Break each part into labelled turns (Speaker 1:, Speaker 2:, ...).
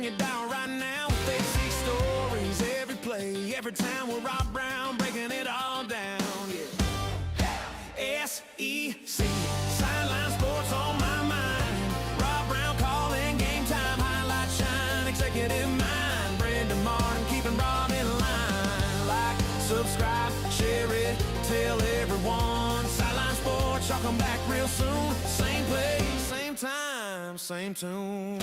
Speaker 1: it down right now. They see stories every play, every time with Rob Browne breaking it all down. Yeah. SEC, Sideline Sports on my mind. Rob Browne calling game time, highlight shine, executive mind. Brenden Martin keeping Rob in line. Like, subscribe, share it, tell everyone. Sideline Sports, y'all come back real soon. Same place, same time, same tune.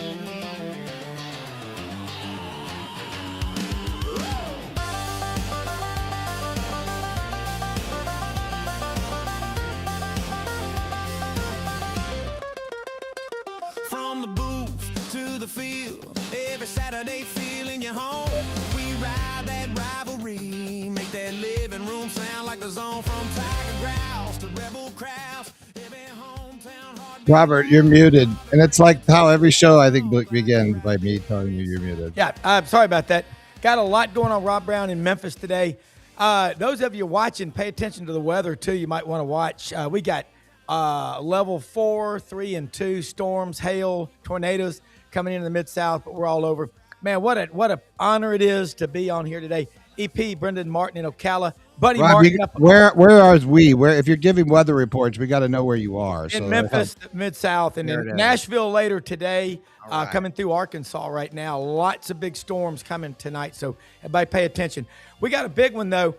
Speaker 1: From the booth to the field, every Saturday feeling you home. We ride that rivalry, make that living room sound like the zone. From Tiger Grouse to Rebel Crowds, every hometown heart.
Speaker 2: Robert, you're muted. And it's like how every show, I think, begins by me telling you you're muted.
Speaker 3: Yeah, I'm sorry about that. Got a lot going on, Rob Browne, in Memphis today. Those of you watching, pay attention to the weather, too. You might want to watch. We got level 4, 3, and 2 storms, hail, tornadoes coming into the Mid-South, but we're all over. Man, what a honor it is to be on here today. EP, Brenden Martin in Ocala. Buddy
Speaker 2: Rob,
Speaker 3: Martin.
Speaker 2: where are we? If you're giving weather reports, we got to know where you are.
Speaker 3: In Memphis, Mid-South, and in Nashville later today, right. Coming through Arkansas right now. Lots of big storms coming tonight, so everybody pay attention. We got a big one, though.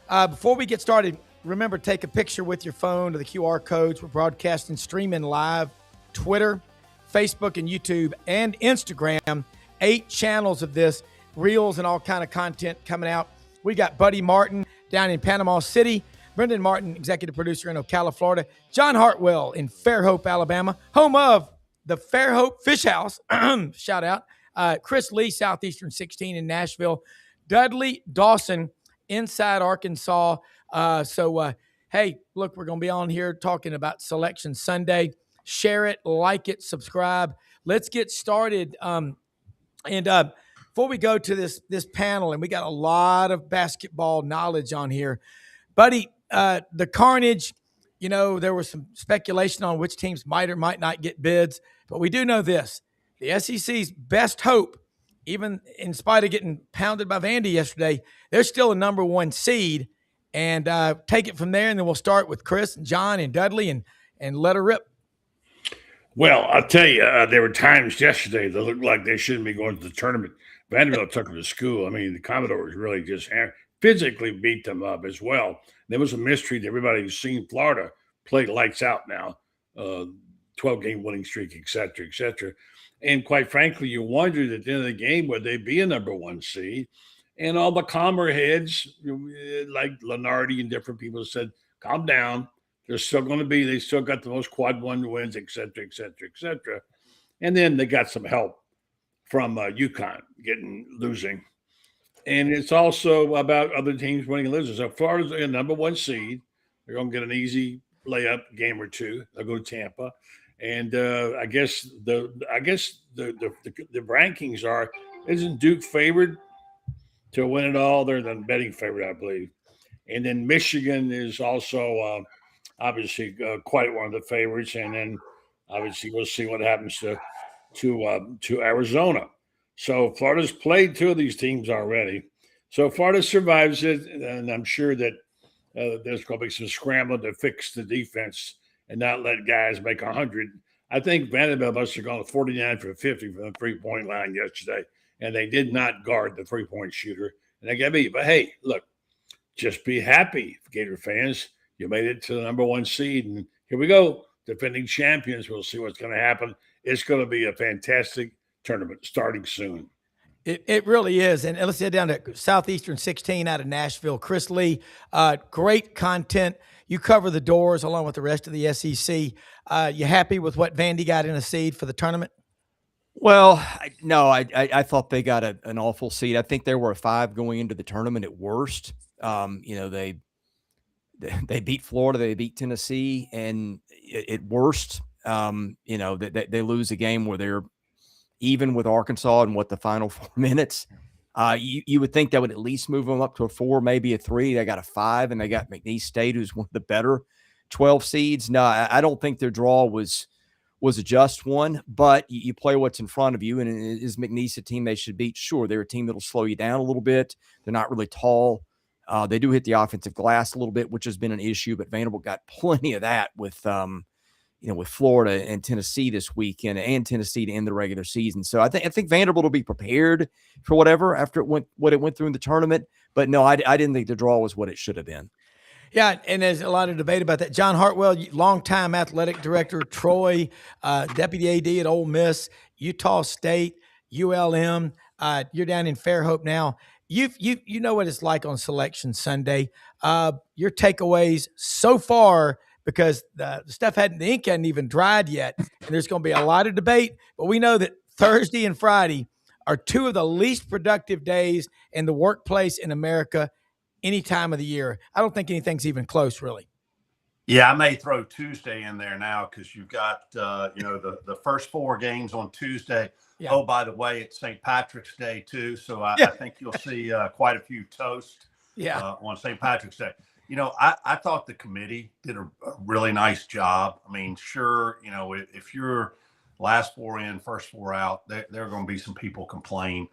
Speaker 3: Before we get started, remember, take a picture with your phone to the QR codes. We're broadcasting, streaming live, Twitter, Facebook, and YouTube, and Instagram. 8 channels of this, reels and all kind of content coming out. We got Buddy Martin down in Panama City, Brenden Martin, executive producer in Ocala, Florida, John Hartwell in Fairhope, Alabama, home of the Fairhope Fish House, shout out, Chris Lee, Southeastern 16 in Nashville, Dudley Dawson inside Arkansas. Hey, look, we're going to be on here talking about Selection Sunday. Share it, like it, subscribe. Let's get started. Before we go to this panel, and we got a lot of basketball knowledge on here, buddy, the carnage, there was some speculation on which teams might or might not get bids, but we do know this. The SEC's best hope, even in spite of getting pounded by Vandy yesterday, they're still a number 1 seed. And take it from there, and then we'll start with Chris and John and Dudley and let her rip.
Speaker 4: Well, I'll tell you, there were times yesterday that looked like they shouldn't be going to the tournament. Vanderbilt took them to school. I memean, the Commodores really just physically beat them up as well. There was a mystery to everybody who's seen Florida play lights out now, 12-game winning streak, et cetera, et cetera. And quite frankly, you wondered at the end of the game, would they be a number 1 seed? And all the calmer heads, like Lenardi and different people, said, calm down. They're still going to be, they still got the most quad 1 wins, et cetera, et cetera, et cetera. And then they got some help from UConn losing. And it's also about other teams winning and losing. So Florida's a number 1 seed. They're going to get an easy layup game or 2. They'll go to Tampa. And I guess the rankings are, isn't Duke favored to win it all? They're the betting favorite, I believe. And then Michigan is also obviously quite one of the favorites. And then obviously we'll see what happens to Arizona. So Florida's played 2 of these teams already. So Florida survives it, and I'm sure that there's going to be some scrambling to fix the defense and not let guys make 100. I think Vanderbilt must have gone 49 for 50 from the 3-point line yesterday, and they did not guard the 3-point shooter. And they got beat. But, hey, look, just be happy, Gator fans. You made it to the number 1 seed, and here we go. Defending champions. We'll see what's going to happen. It's going to be a fantastic tournament starting soon.
Speaker 3: It really is. And let's head down to Southeastern 16 out of Nashville. Chris Lee, great content. You cover the doors along with the rest of the SEC. You happy with what Vandy got in a seed for the tournament?
Speaker 5: Well, I thought they got an awful seed. I think there were 5 going into the tournament at worst. They beat Florida, they beat Tennessee, and at worst, they lose a game where they're even with Arkansas in the final 4 minutes. You would think that would at least move them up to a 4, maybe a 3. They got a 5, and they got McNeese State, who's one of the better 12 seeds. No, I don't think their draw was was a just one, but you play what's in front of you. And is McNeese a team they should beat? Sure. They're a team that'll slow you down a little bit. They're not really tall. They do hit the offensive glass a little bit, which has been an issue, but Vanderbilt got plenty of that with Florida and Tennessee this weekend, and Tennessee to end the regular season. So I think Vanderbilt will be prepared for whatever after what it went through in the tournament. But no, I didn't think the draw was what it should have been.
Speaker 3: Yeah, and there's a lot of debate about that. John Hartwell, longtime athletic director, Troy, deputy AD at Ole Miss, Utah State, ULM. You're down in Fairhope now. You know what it's like on Selection Sunday. Your takeaways so far, because the ink hadn't even dried yet, and there's going to be a lot of debate. But we know that Thursday and Friday are two of the least productive days in the workplace in America any time of the year. I don't think anything's even close, really.
Speaker 6: Yeah, I may throw Tuesday in there now because you've got the first 4 games on Tuesday. Yeah. Oh, by the way, it's St. Patrick's Day too, so I think you'll see quite a few toasts. On St. Patrick's Day. I thought the committee did a really nice job. I mean, sure, if you're last 4 in, first 4 out, there are going to be some people complain,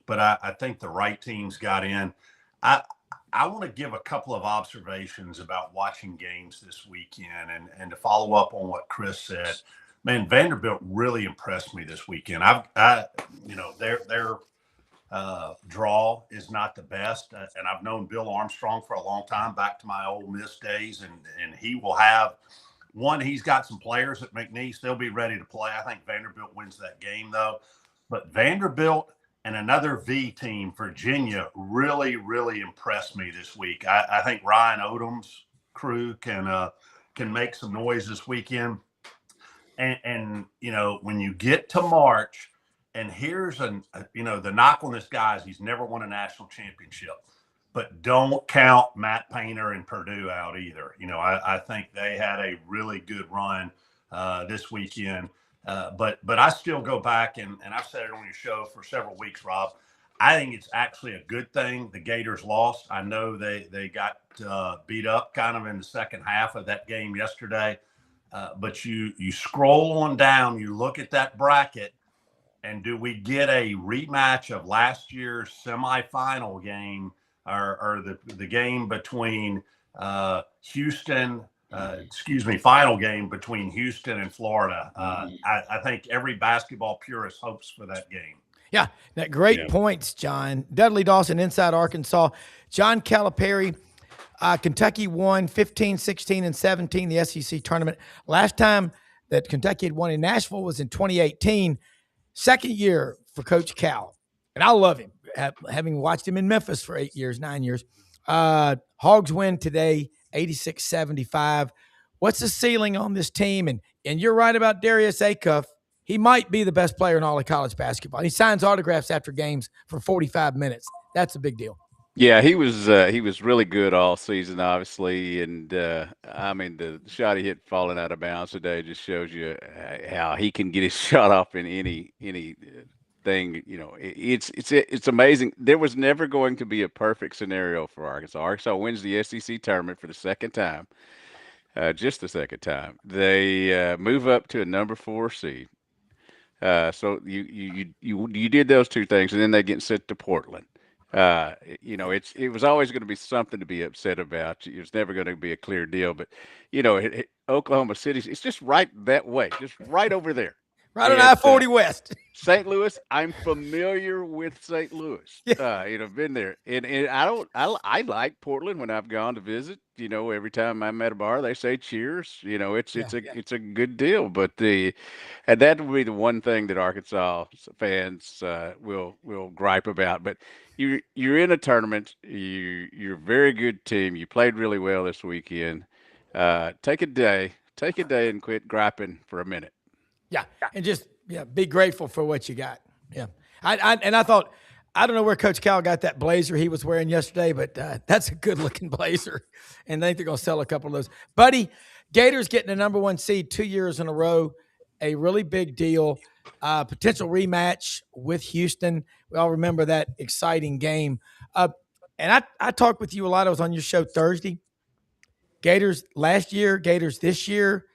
Speaker 6: but I think the right teams got in. I want to give a couple of observations about watching games this weekend, and to follow up on what Chris said. Man, Vanderbilt really impressed me this weekend. Their draw is not the best, and I've known Bill Armstrong for a long time, back to my Ole Miss days, and he will have one. He's got some players at McNeese; they'll be ready to play. I think Vanderbilt wins that game, though. But Vanderbilt and another V team, Virginia, really, really impressed me this week. I think Ryan Odom's crew can make some noise this weekend. And when you get to March, and here's the knock on this guy is he's never won a national championship. But don't count Matt Painter and Purdue out either. I think they had a really good run this weekend. But I still go back, and I've said it on your show for several weeks, Rob. I think it's actually a good thing the Gators lost. I know they got beat up kind of in the second half of that game yesterday. But you scroll on down, you look at that bracket, and do we get a rematch of last year's semifinal game or the game between final game between Houston and Florida. I think every basketball purist hopes for that game.
Speaker 3: Yeah, that great points, John. Dudley Dawson, Inside Arkansas. John Calipari, Kentucky won 15, 16, and 17 the SEC tournament. Last time that Kentucky had won in Nashville was in 2018. Second year for Coach Cal. And I love him, having watched him in Memphis for 9 years. Hogs win today, 86-75. What's the ceiling on this team? And you're right about Darius Acuff. He might be the best player in all of college basketball. He signs autographs after games for 45 minutes. That's a big deal.
Speaker 7: Yeah, he was really good all season, obviously, and the shot he hit falling out of bounds today just shows you how he can get his shot off in any thing. It's amazing. There was never going to be a perfect scenario for Arkansas. Arkansas wins the SEC tournament for the second time, just the second time. They move up to a number 4 seed. So you did those two things, and then they get sent to Portland. It was always going to be something to be upset about. It was never going to be a clear deal. But Oklahoma City, it's just right that way, just right over there.
Speaker 3: Right on I-40 West.
Speaker 7: St. Louis, I'm familiar with St. Louis. I've been there, and I like Portland when I've gone to visit. Every time I'm at a bar, they say cheers. It's a good deal. But and that would be the one thing that Arkansas fans will gripe about. But you're in a tournament. You're a very good team. You played really well this weekend. Take a day and quit griping for a minute.
Speaker 3: Yeah, and just be grateful for what you got. Yeah, I thought, I don't know where Coach Cal got that blazer he was wearing yesterday, but that's a good-looking blazer, and I think they're going to sell a couple of those. Buddy, Gators getting the number 1 seed 2 years in a row, a really big deal. Potential rematch with Houston. We all remember that exciting game. And I talked with you a lot. I was on your show Thursday. Gators last year, Gators this year.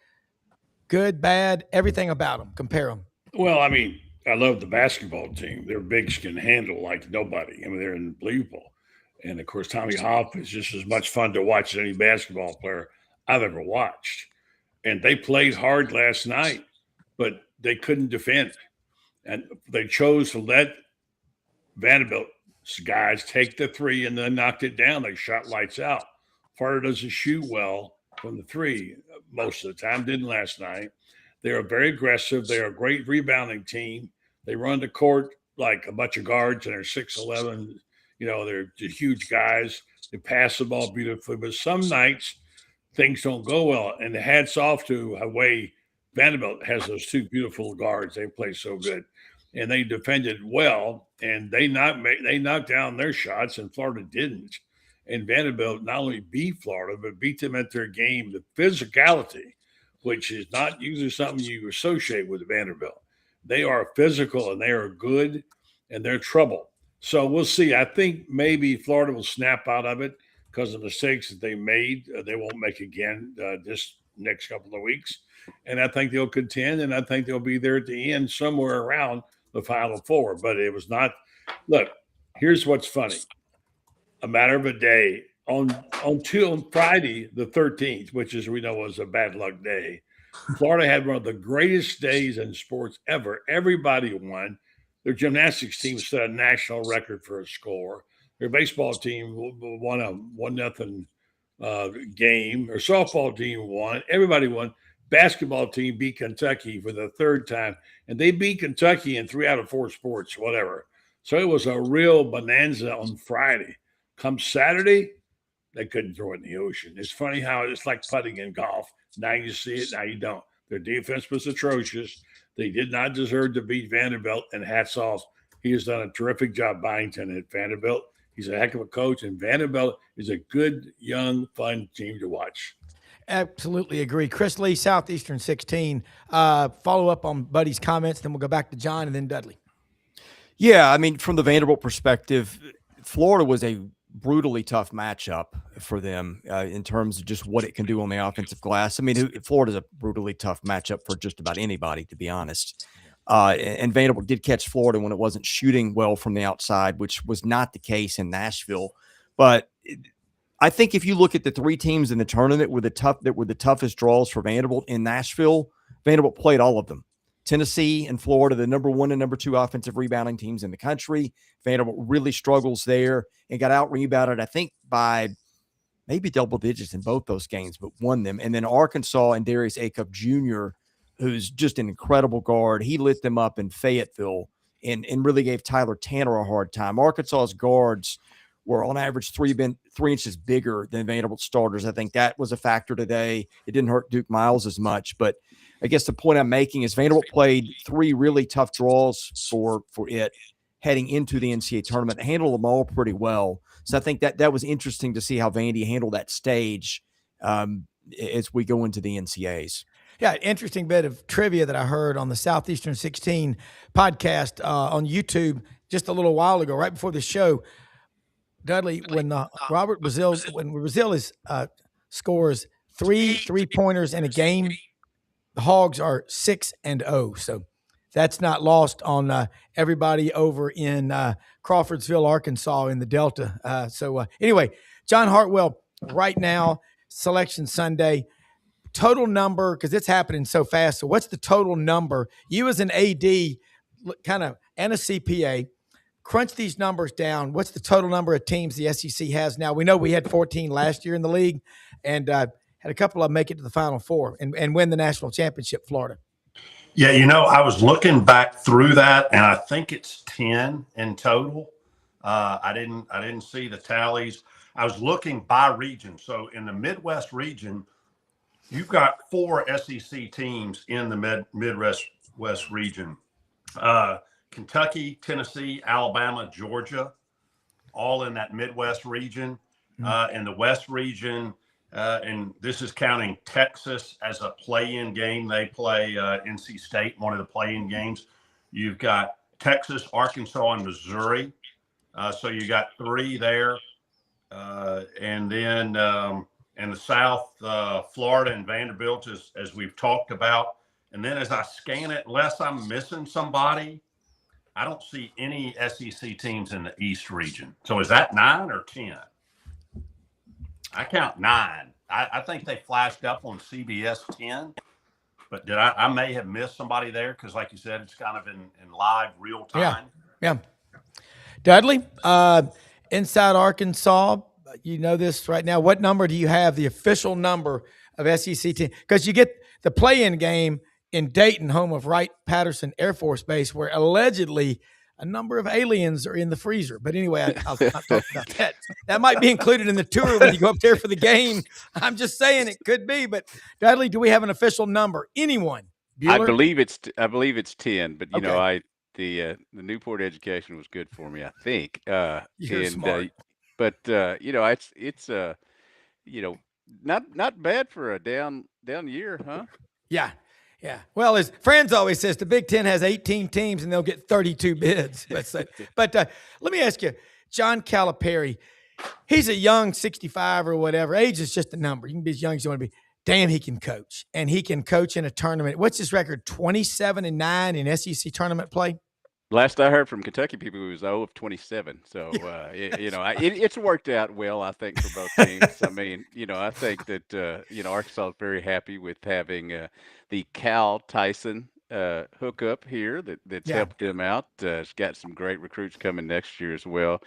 Speaker 3: good, bad, everything about them. Compare them.
Speaker 4: Well, I mean, I love the basketball team. Their bigs can handle like nobody. I mean, they're unbelievable. And of course, Tommy Hoff is just as much fun to watch as any basketball player I've ever watched. And they played hard last night, but they couldn't defend. And they chose to let Vanderbilt's guys take the three and then knocked it down. They shot lights out. Florida doesn't shoot well from the three most of the time, didn't last night. They are very aggressive. They're a great rebounding team. They run the court like a bunch of guards, and they're 6'11". You know, they're huge guys. They pass the ball beautifully. But some nights things don't go well. And the hats off to Hawaii. Vanderbilt has those two beautiful guards. They play so good. And they defended well, and they knocked down their shots, and Florida didn't. And Vanderbilt not only beat Florida, but beat them at their game. The physicality, which is not usually something you associate with Vanderbilt. They are physical, and they are good, and they're trouble. So we'll see. I think maybe Florida will snap out of it because of the mistakes that they made. They won't make again this next couple of weeks. And I think they'll contend, and I think they'll be there at the end somewhere around the Final Four. But it was not – look, here's what's funny. A matter of a day, on Friday the 13th, which as we know was a bad luck day, Florida had one of the greatest days in sports ever. Everybody won. Their gymnastics team set a national record for a score. Their baseball team won a 1-0 game. Their softball team won. Everybody won. Basketball team beat Kentucky for the third time, and they beat Kentucky in 3 out of 4 sports, whatever. So it was a real bonanza on Friday. Come Saturday, they couldn't throw it in the ocean. It's funny how it's like putting in golf. Now you see it, now you don't. Their defense was atrocious. They did not deserve to beat Vanderbilt, and hats off. He has done a terrific job, Byington, at Vanderbilt. He's a heck of a coach, and Vanderbilt is a good, young, fun team to watch.
Speaker 3: Absolutely agree. Chris Lee, Southeastern 16. Follow up on Buddy's comments, then we'll go back to John and then Dudley.
Speaker 5: Yeah, I mean, from the Vanderbilt perspective, Florida was a brutally tough matchup for them in terms of just what it can do on the offensive glass. I mean, Florida's a brutally tough matchup for just about anybody, to be honest. And Vanderbilt did catch Florida when it wasn't shooting well from the outside, which was not the case in Nashville. But I think if you look at the 3 teams in the tournament that were the toughest draws for Vanderbilt in Nashville, Vanderbilt played all of them. Tennessee and Florida, the number 1 and number 2 offensive rebounding teams in the country. Vanderbilt really struggles there and got out-rebounded, I think, by maybe double digits in both those games, but won them. And then Arkansas and Darius Acuff Jr., who's just an incredible guard, he lit them up in Fayetteville and really gave Tyler Tanner a hard time. Arkansas's guards were on average 3 inches bigger than Vanderbilt starters. I think that was a factor today. It didn't hurt Duke Miles as much, but I guess the point I'm making is Vanderbilt played 3 really tough draws for it heading into the NCAA tournament, handled them all pretty well. So I think that was interesting to see how Vandy handled that stage as we go into the NCAAs.
Speaker 3: Yeah, interesting bit of trivia that I heard on the Southeastern 16 podcast on YouTube just a little while ago, right before the show. Dudley, when Brazil scores 3 3-pointers in a game, the Hogs are 6-0. So that's not lost on everybody over in Crawfordsville, Arkansas, in the Delta. Anyway, John Hartwell, right now, Selection Sunday, total number, because it's happening so fast. So what's the total number? You as an AD and a CPA, crunch these numbers down. What's the total number of teams the SEC has now? We know we had 14 last year in the league, and had a couple of them make it to the Final Four and win the national championship, Florida.
Speaker 6: Yeah, I was looking back through that, and I think it's 10 in total. I didn't see the tallies. I was looking by region. So in the Midwest region, you've got 4 SEC teams in the Midwest region. Kentucky, Tennessee, Alabama, Georgia, all in that Midwest region. In the West region, and this is counting Texas as a play-in game. They play NC State, one of the play-in games. You've got Texas, Arkansas, and Missouri. So you got 3 there. And then and the South, Florida and Vanderbilt, as we've talked about. And then as I scan it, unless I'm missing somebody, I don't see any SEC teams in the East region. So is that 9 or 10? I count 9. I think they flashed up on CBS 10, but I may have missed somebody there because, like you said, it's kind of in live real time.
Speaker 3: Yeah. Dudley, inside Arkansas, you know this right now. What number do you have, the official number of SEC teams? Because you get the play-in game in Dayton, home of Wright-Patterson Air Force Base, where allegedly a number of aliens are in the freezer. But anyway, I'll not talk about that. That might be included in the tour when you go up there for the game. I'm just saying it could be. But Dudley, do we have an official number? Anyone? Bueller?
Speaker 7: I believe it's 10, but you know, the Newport education was good for me, I think.
Speaker 3: You're smart.
Speaker 7: But you know, it's you know, not bad for a down year, huh?
Speaker 3: Yeah. Well, as Franz always says, the Big Ten has 18 teams and they'll get 32 bids. But let me ask you, John Calipari, he's a young 65 or whatever. Age is just a number. You can be as young as you want to be. Damn, he can coach. And he can coach in a tournament. What's his record? 27-9 in SEC tournament play?
Speaker 7: Last I heard from Kentucky people, he was 0 of 27. So, you know, it's worked out well, I think, for both teams. I mean, you know, I think that, you know, Arkansas is very happy with having the Cal Tyson hookup here that's helped them out. It's got some great recruits coming next year as well.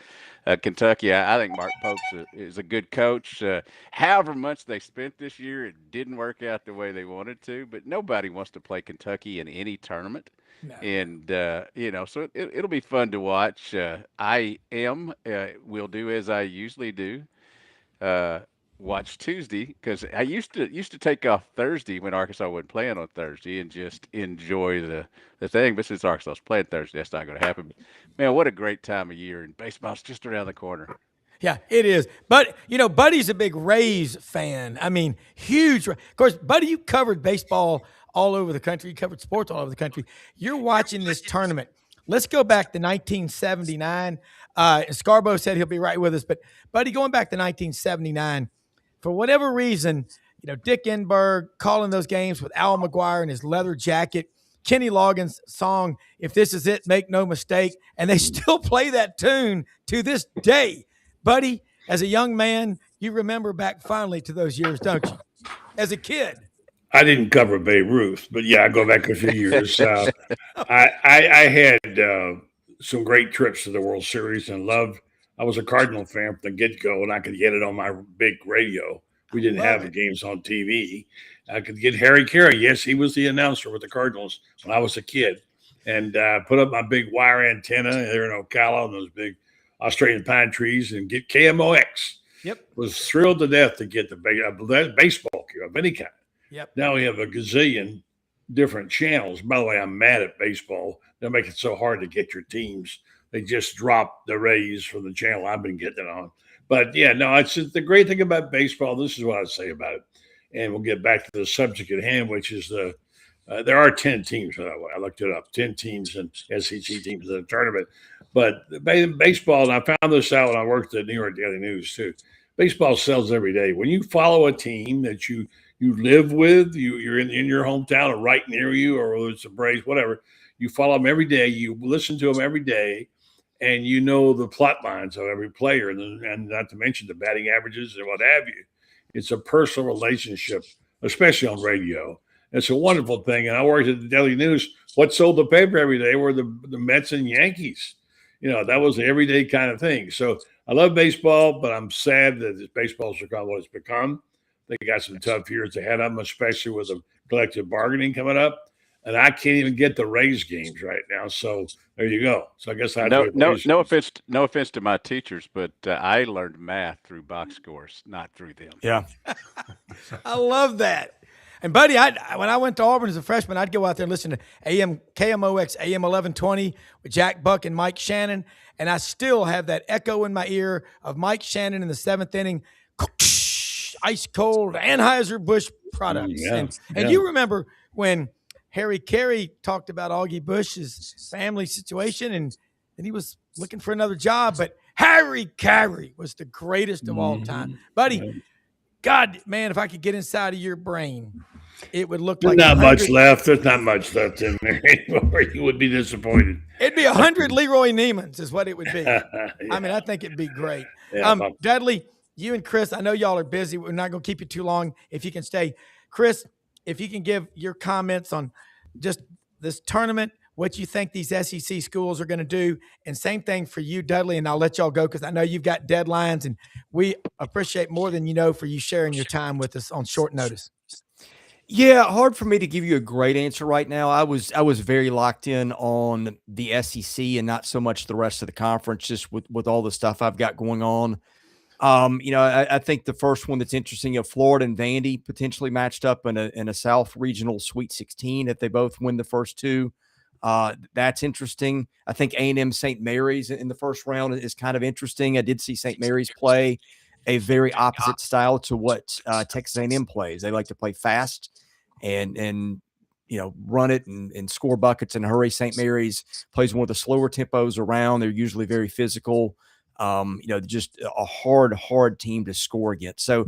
Speaker 7: Kentucky, I think Mark Pope's is a good coach. However much they spent this year, it didn't work out the way they wanted to, but nobody wants to play Kentucky in any tournament. No. And, you know, so it'll be fun to watch. Will do as I usually do, watch Tuesday, because I used to take off Thursday when Arkansas wasn't playing on Thursday and just enjoy the thing. But since Arkansas's playing Thursday, that's not going to happen. Man, what a great time of year. And baseball's just around the corner.
Speaker 3: Yeah, it is. But, you know, Buddy's a big Rays fan. I mean, huge. Of course, Buddy, you covered baseball all over the country. You covered sports all over the country. You're watching this tournament. Let's go back to 1979. Scarborough said he'll be right with us. But, Buddy, going back to 1979, for whatever reason, you know, Dick Enberg calling those games with Al McGuire in his leather jacket, Kenny Loggins' song, If This Is It, Make No Mistake, and they still play that tune to this day. Buddy, as a young man, you remember back fondly to those years, don't you? As a kid.
Speaker 4: I didn't cover Babe Ruth, but yeah, I go back a few years. I had some great trips to the World Series and I was a Cardinal fan from the get-go, and I could get it on my big radio. We didn't have the games on TV. I could get Harry Carey. Yes, he was the announcer with the Cardinals when I was a kid. And put up my big wire antenna there in Ocala and those big Australian pine trees and get KMOX.
Speaker 3: Yep.
Speaker 4: Was thrilled to death to get the baseball of any kind.
Speaker 3: Yep.
Speaker 4: Now we have a gazillion different channels. By the way, I'm mad at baseball. They make it so hard to get your teams. They just dropped the Rays from the channel I've been getting it on. But yeah, no, it's just the great thing about baseball. This is what I say about it. And we'll get back to the subject at hand, which is there are 10 teams, by the way. I looked it up, 10 teams and SEC teams in the tournament. But baseball, and I found this out when I worked at New York Daily News too, baseball sells every day. When you follow a team that you live with, you're in your hometown or right near you, or whether it's the Braves, whatever, you follow them every day, you listen to them every day, and you know the plot lines of every player, and not to mention the batting averages and what have you. It's a personal relationship, especially on radio. It's a wonderful thing. And I worked at the Daily News. What sold the paper every day were the Mets and Yankees. You know, that was the everyday kind of thing. So I love baseball, but I'm sad that this baseball's become what it's become. They got some tough years ahead of them, especially with the collective bargaining coming up. And I can't even get the Rays games right now. So there you go. So I guess
Speaker 7: no offense to my teachers, but I learned math through box scores, not through them.
Speaker 5: Yeah,
Speaker 3: I love that. And Buddy, when I went to Auburn as a freshman, I'd go out there and listen to KMOX AM 1120 with Jack Buck and Mike Shannon, and I still have that echo in my ear of Mike Shannon in the seventh inning, ice cold Anheuser-Busch products. And you remember when Harry Carey talked about Augie Bush's family situation, and he was looking for another job, but Harry Carey was the greatest of all time. Buddy, God, man, if I could get inside of your brain, it would look
Speaker 4: There's
Speaker 3: like
Speaker 4: not much left. There's not much left in there anymore. You would be disappointed.
Speaker 3: It'd be 100 Leroy Neiman's is what it would be.
Speaker 4: Yeah.
Speaker 3: I mean, I think it'd be great.
Speaker 4: Yeah,
Speaker 3: Dudley, you and Chris, I know y'all are busy. We're not going to keep you too long. If you can stay, Chris, if you can give your comments on just this tournament, what you think these SEC schools are going to do, and same thing for you, Dudley. And I'll let y'all go because I know you've got deadlines, and we appreciate more than you know for you sharing your time with us on short notice.
Speaker 5: Yeah, hard for me to give you a great answer right now. I was very locked in on the SEC and not so much the rest of the conference, just with all the stuff I've got going on. I think the first one that's interesting, Florida and Vandy potentially matched up in a South Regional Sweet 16 if they both win the first two. That's interesting. I think A&M St. Mary's in the first round is kind of interesting. I did see St. Mary's play a very opposite style to what Texas A&M plays. They like to play fast and run it and score buckets and hurry. St. Mary's plays one of the slower tempos around. They're usually very physical. Just a hard team to score against. So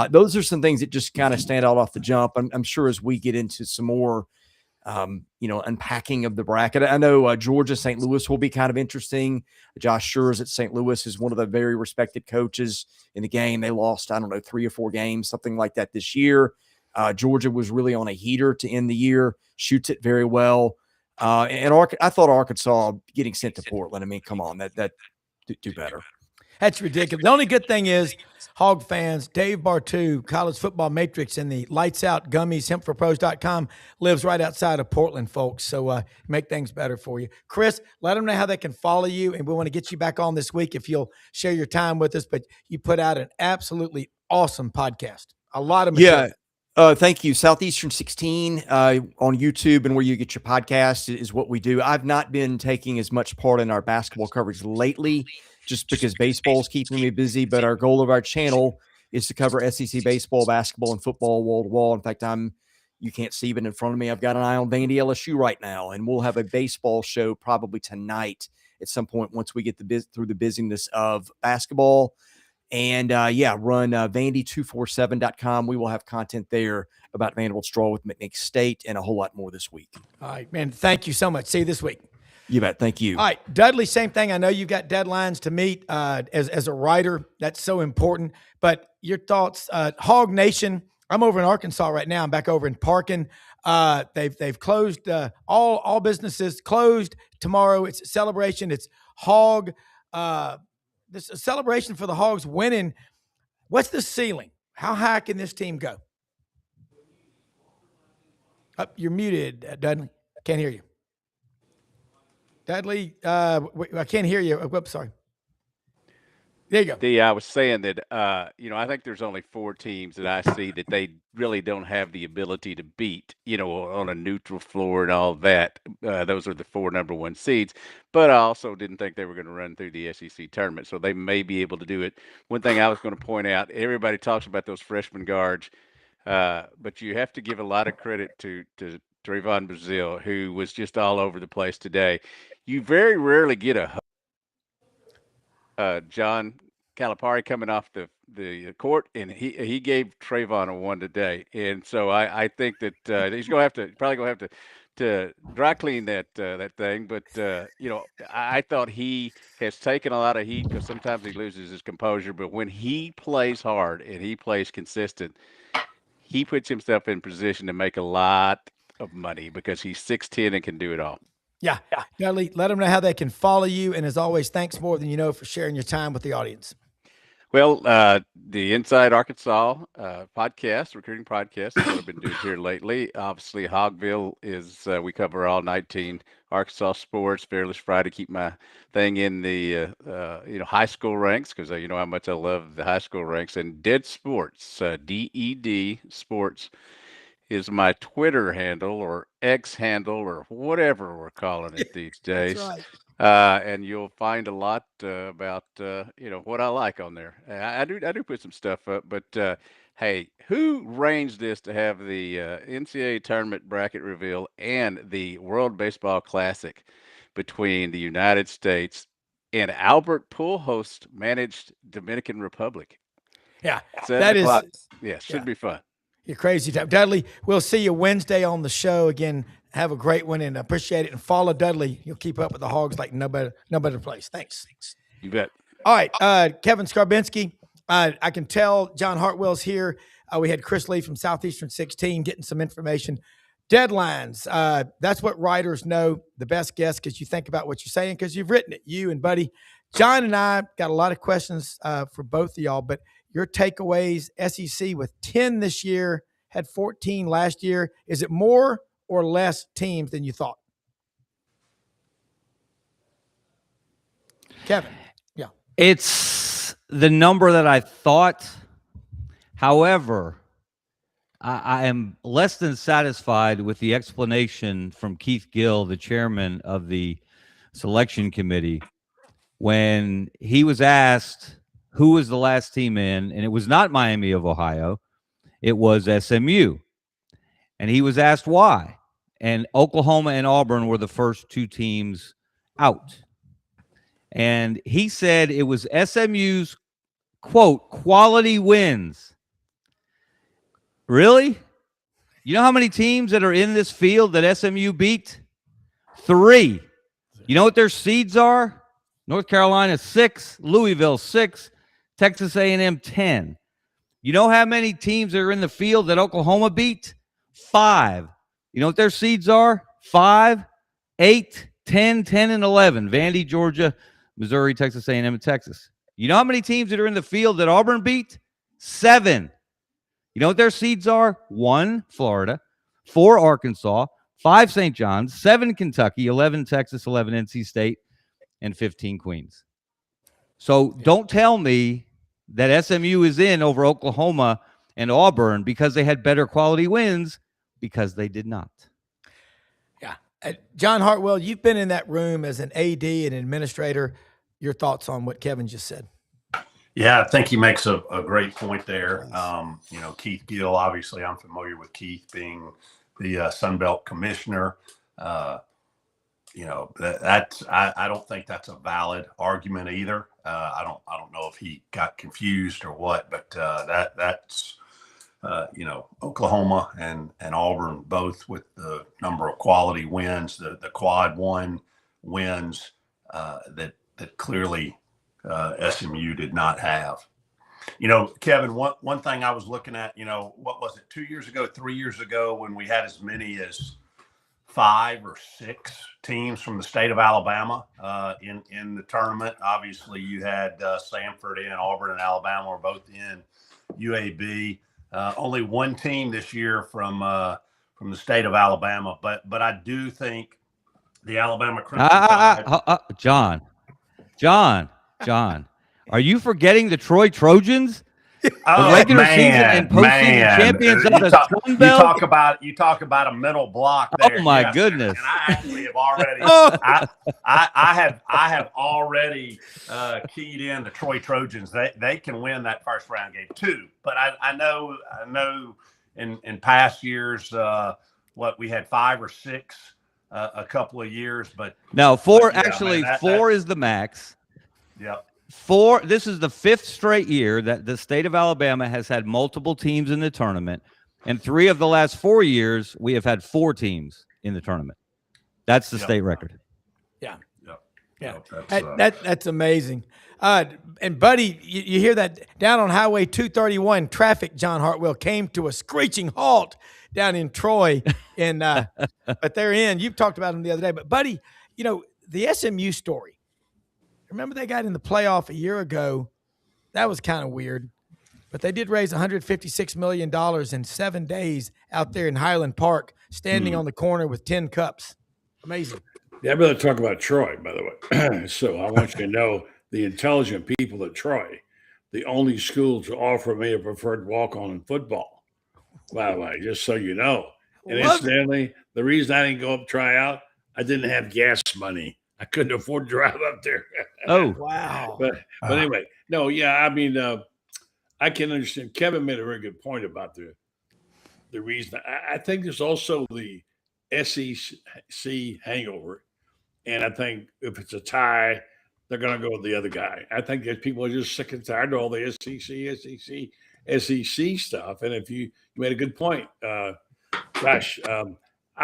Speaker 5: those are some things that just kind of stand out off the jump. I'm sure as we get into some more, unpacking of the bracket, I know Georgia, St. Louis will be kind of interesting. Josh Schurz at St. Louis is one of the very respected coaches in the game. They lost, 3 or 4 games, something like that this year. Georgia was really on a heater to end the year, shoots it very well. And I thought Arkansas getting sent to Portland. I mean, come on, that do better.
Speaker 3: That's ridiculous. The only good thing is, Hog fans, Dave Bartu, College Football Matrix, and the Lights Out Gummies, hempforpros.com, lives right outside of Portland, folks. So make things better for you. Chris, let them know how they can follow you, and we want to get you back on this week if you'll share your time with us. But you put out an absolutely awesome podcast. A lot of material.
Speaker 5: Yeah. Thank you. Southeastern 16 on YouTube and where you get your podcast is what we do. I've not been taking as much part in our basketball coverage lately, just because baseball is keeping me busy. But our goal of our channel is to cover SEC baseball, basketball, and football wall to wall. In fact, you can't see it in front of me. I've got an eye on Vandy LSU right now, and we'll have a baseball show probably tonight at some point once we get through the busyness of basketball. And run Vandy247.com. We will have content there about Vanderbilt's draw with McNeese State and a whole lot more this week.
Speaker 3: All right, man. Thank you so much. See you this week.
Speaker 5: You bet. Thank you.
Speaker 3: All right, Dudley, same thing. I know you've got deadlines to meet as a writer. That's so important. But your thoughts, Hog Nation. I'm over in Arkansas right now. I'm back over in Parkin. They've closed all businesses closed tomorrow. It's a celebration. It's Hog. This is a celebration for the Hogs winning. What's the ceiling? How high can this team go? You're muted, Dudley. Can't hear you. Dudley, I can't hear you. Oops, sorry. There you go.
Speaker 7: I was saying that, I think there's only 4 teams that I see that they really don't have the ability to beat, on a neutral floor and all that. Those are the 4 number 1 seeds. But I also didn't think they were going to run through the SEC tournament, so they may be able to do it. One thing I was going to point out, everybody talks about those freshman guards, but you have to give a lot of credit to Trayvon Brazile, who was just all over the place today. You very rarely get a John Calipari coming off the court, and he gave Trayvon a 1 today, and so I think that he's probably gonna have to dry clean that thing. But I thought he has taken a lot of heat because sometimes he loses his composure, but when he plays hard and he plays consistent, he puts himself in position to make a lot of money because he's 6'10" and can do it all.
Speaker 3: Yeah. Dudley, let them know how they can follow you. And as always, thanks more than you know for sharing your time with the audience.
Speaker 7: Well, the Inside Arkansas podcast, recruiting podcast, is what I've been doing here lately. Obviously, Hogville is we cover all 19 Arkansas sports. Fearless Friday, keep my thing in the high school ranks because you know how much I love the high school ranks. And Dead Sports, DED Sports, is my Twitter handle or X handle or whatever we're calling it these days.
Speaker 3: That's right.
Speaker 7: And you'll find a lot about what I like on there. I do put some stuff up, but hey, who arranged this to have the NCAA tournament bracket reveal and the World Baseball Classic between the United States and Albert Pujols managed Dominican Republic?
Speaker 3: Yeah,
Speaker 7: 7
Speaker 3: that
Speaker 7: o'clock.
Speaker 3: is.
Speaker 7: Should be fun.
Speaker 3: You're crazy, Dudley. We'll see you Wednesday on the show again. Have a great one and appreciate it. And follow Dudley. You'll keep up with the Hogs like no better place. Thanks.
Speaker 7: You bet.
Speaker 3: All right, Kevin Skarbinski. I can tell John Hartwell's here. We had Chris Lee from Southeastern 16 getting some information. Deadlines. That's what writers know the best guess because you think about what you're saying because you've written it, you and Buddy. John and I got a lot of questions for both of y'all, but your takeaways, SEC with 10 this year, had 14 last year. Is it more or less teams than you thought? Kevin. Yeah.
Speaker 8: It's the number that I thought. However, I am less than satisfied with the explanation from Keith Gill, the chairman of the selection committee, when he was asked who was the last team in, and it was not Miami of Ohio, it was SMU. And he was asked why. And Oklahoma and Auburn were the first two teams out. And he said it was SMU's, quote, quality wins. Really? You know how many teams that are in this field that SMU beat? 3. You know what their seeds are? North Carolina 6, Louisville 6, Texas A&M 10. You know how many teams are in the field that Oklahoma beat? 5. You know what their seeds are? 5, 8, 10, 10, and 11. Vandy, Georgia, Missouri, Texas A&M, and Texas. You know how many teams that are in the field that Auburn beat? 7. You know what their seeds are? 1, Florida, 4, Arkansas, 5, St. John's, 7, Kentucky, 11, Texas, 11, NC State, and 15, Queens. So don't tell me that SMU is in over Oklahoma and Auburn because they had better quality wins, because they did not.
Speaker 3: Yeah. John Hartwell, you've been in that room as an AD and administrator. Your thoughts on what Kevin just said?
Speaker 6: Yeah, I think he makes a great point there. Keith Gill, obviously I'm familiar with Keith being the Sun Belt commissioner. I don't think that's a valid argument either. I don't know if he got confused or what, but that's Oklahoma and Auburn both with the number of quality wins, the quad 1 wins that clearly SMU did not have. Kevin, one thing I was looking at, what was it, 2 years ago, 3 years ago, when we had as many as 5 or 6 teams from the state of Alabama in the tournament. Obviously, you had Samford and Auburn and Alabama were both in UAB. Only one team this year from the state of Alabama, but I do think the Alabama Crimson Tide.
Speaker 8: John, are you forgetting the Troy Trojans?
Speaker 6: Oh,
Speaker 8: the regular season and postseason champions of the Sun Belt?
Speaker 6: You talk about a mental block there.
Speaker 8: Oh my goodness!
Speaker 6: And I actually have already I have already keyed in the Troy Trojans. They can win that first round game too. But I know in past years we had 5 or 6 a couple of years, but
Speaker 8: no, 4 actually. 4 is the max.
Speaker 6: Yep.
Speaker 8: 4. This is the 5th straight year that the state of Alabama has had multiple teams in the tournament, and 3 of the last 4 years we have had 4 teams in the tournament. That's the state record.
Speaker 3: Yeah.
Speaker 6: Yeah.
Speaker 3: That's amazing. And Buddy, you hear that down on Highway 231, traffic, John Hartwell, came to a screeching halt down in Troy. But they're in. You've talked about them the other day. But Buddy, the SMU story. Remember they got in the playoff a year ago. That was kind of weird. But they did raise $156 million in 7 days out there in Highland Park, standing on the corner with 10 cups. Amazing.
Speaker 4: Yeah, I'd rather talk about Troy, by the way. So I want you to know the intelligent people at Troy, the only school to offer me a preferred walk-on in football, by the way, just so you know. And incidentally, the reason I didn't go up try out, I didn't have gas money. I couldn't afford to drive up there.
Speaker 8: Oh,
Speaker 3: wow.
Speaker 4: But anyway, no, yeah, I mean, I can understand. Kevin made a very good point about the reason. I think there's also the SEC hangover. And I think if it's a tie, they're going to go with the other guy. I think that people are just sick and tired of all the SEC stuff. And if you made a good point, I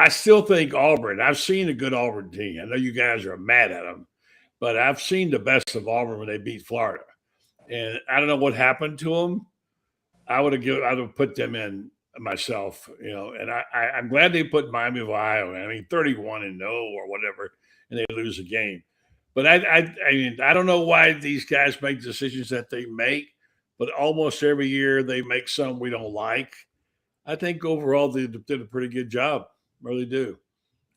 Speaker 4: still think Auburn. I've seen a good Auburn team. I know you guys are mad at them, but I've seen the best of Auburn when they beat Florida. And I don't know what happened to them. I would have put them in myself, and I'm glad they put Miami of Ohio. I mean, 31-0 or whatever, and they lose a game. But I mean, I don't know why these guys make decisions that they make, but almost every year they make some we don't like. I think overall they did a pretty good job. Really do.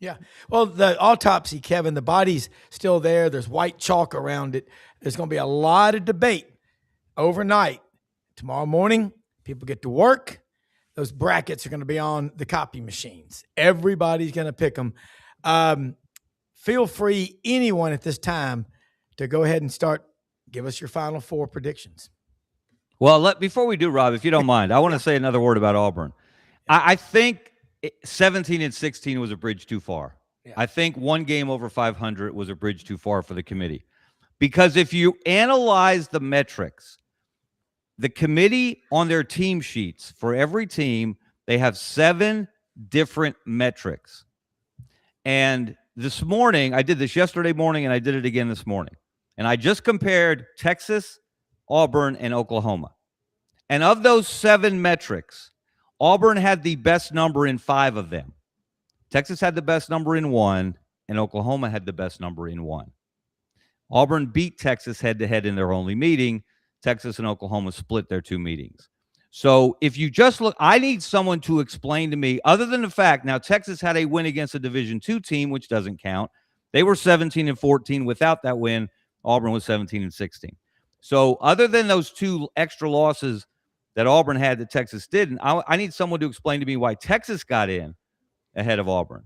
Speaker 3: Yeah. Well, the autopsy, Kevin, the body's still there. There's white chalk around it. There's going to be a lot of debate overnight. Tomorrow morning, people get to work. Those brackets are going to be on the copy machines. Everybody's going to pick them. Feel free, anyone at this time, to go ahead and give us your Final Four predictions.
Speaker 8: Well, before we do, Rob, if you don't mind, I want to say another word about Auburn. I think 17-16 was a bridge too far. Yeah. I think one game over 500 was a bridge too far for the committee. Because if you analyze the metrics, the committee on their team sheets for every team, they have 7 different metrics. And this morning, I did this yesterday morning, and I did it again this morning. And I just compared Texas, Auburn, and Oklahoma. And of those 7 metrics, Auburn had the best number in 5 of them. Texas had the best number in 1, and Oklahoma had the best number in 1. Auburn beat Texas head-to-head in their only meeting. Texas and Oklahoma split their 2 meetings. So if you just look, I need someone to explain to me, other than the fact, now Texas had a win against a Division II team, which doesn't count. They were 17-14. Without that win, Auburn was 17-16. So other than those 2 extra losses that Auburn had that Texas didn't, I need someone to explain to me why Texas got in ahead of Auburn.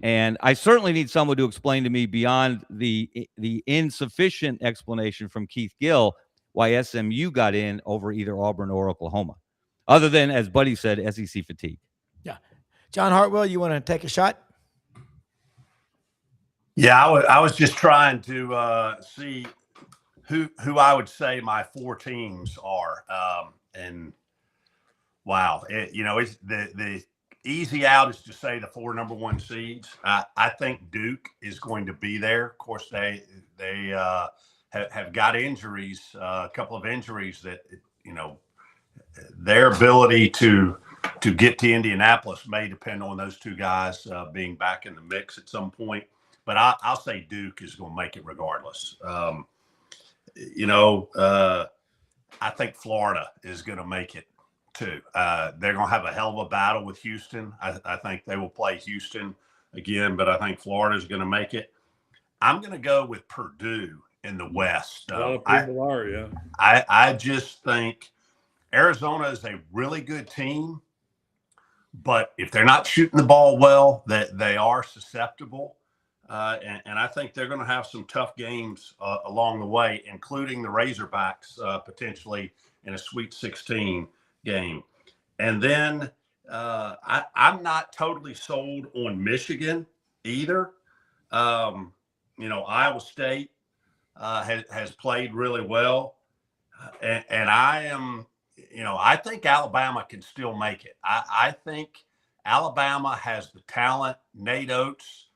Speaker 8: And I certainly need someone to explain to me beyond the insufficient explanation from Keith Gill why SMU got in over either Auburn or Oklahoma, other than, as Buddy said, SEC fatigue.
Speaker 3: Yeah. John Hartwell, you want to take a shot?
Speaker 6: Yeah, I was just trying to see who I would say my 4 teams are. And wow, it's the easy out is to say the 4 number 1 seeds. I think Duke is going to be there. Of course, they have got injuries, a couple of injuries that, their ability to get to Indianapolis may depend on those 2 guys being back in the mix at some point. But I'll say Duke is going to make it regardless. I think Florida is going to make it too. They're going to have a hell of a battle with Houston. I think they will play Houston again, but I think Florida is going to make it. I'm going to go with Purdue in the West.
Speaker 4: A lot of people are, yeah.
Speaker 6: I just think Arizona is a really good team, but if they're not shooting the ball well, they are susceptible. And I think they're going to have some tough games along the way, including the Razorbacks potentially in a Sweet 16 game. And then I'm not totally sold on Michigan either. Iowa State has played really well. And I am, I think Alabama can still make it. I think Alabama has the talent. Nate Oates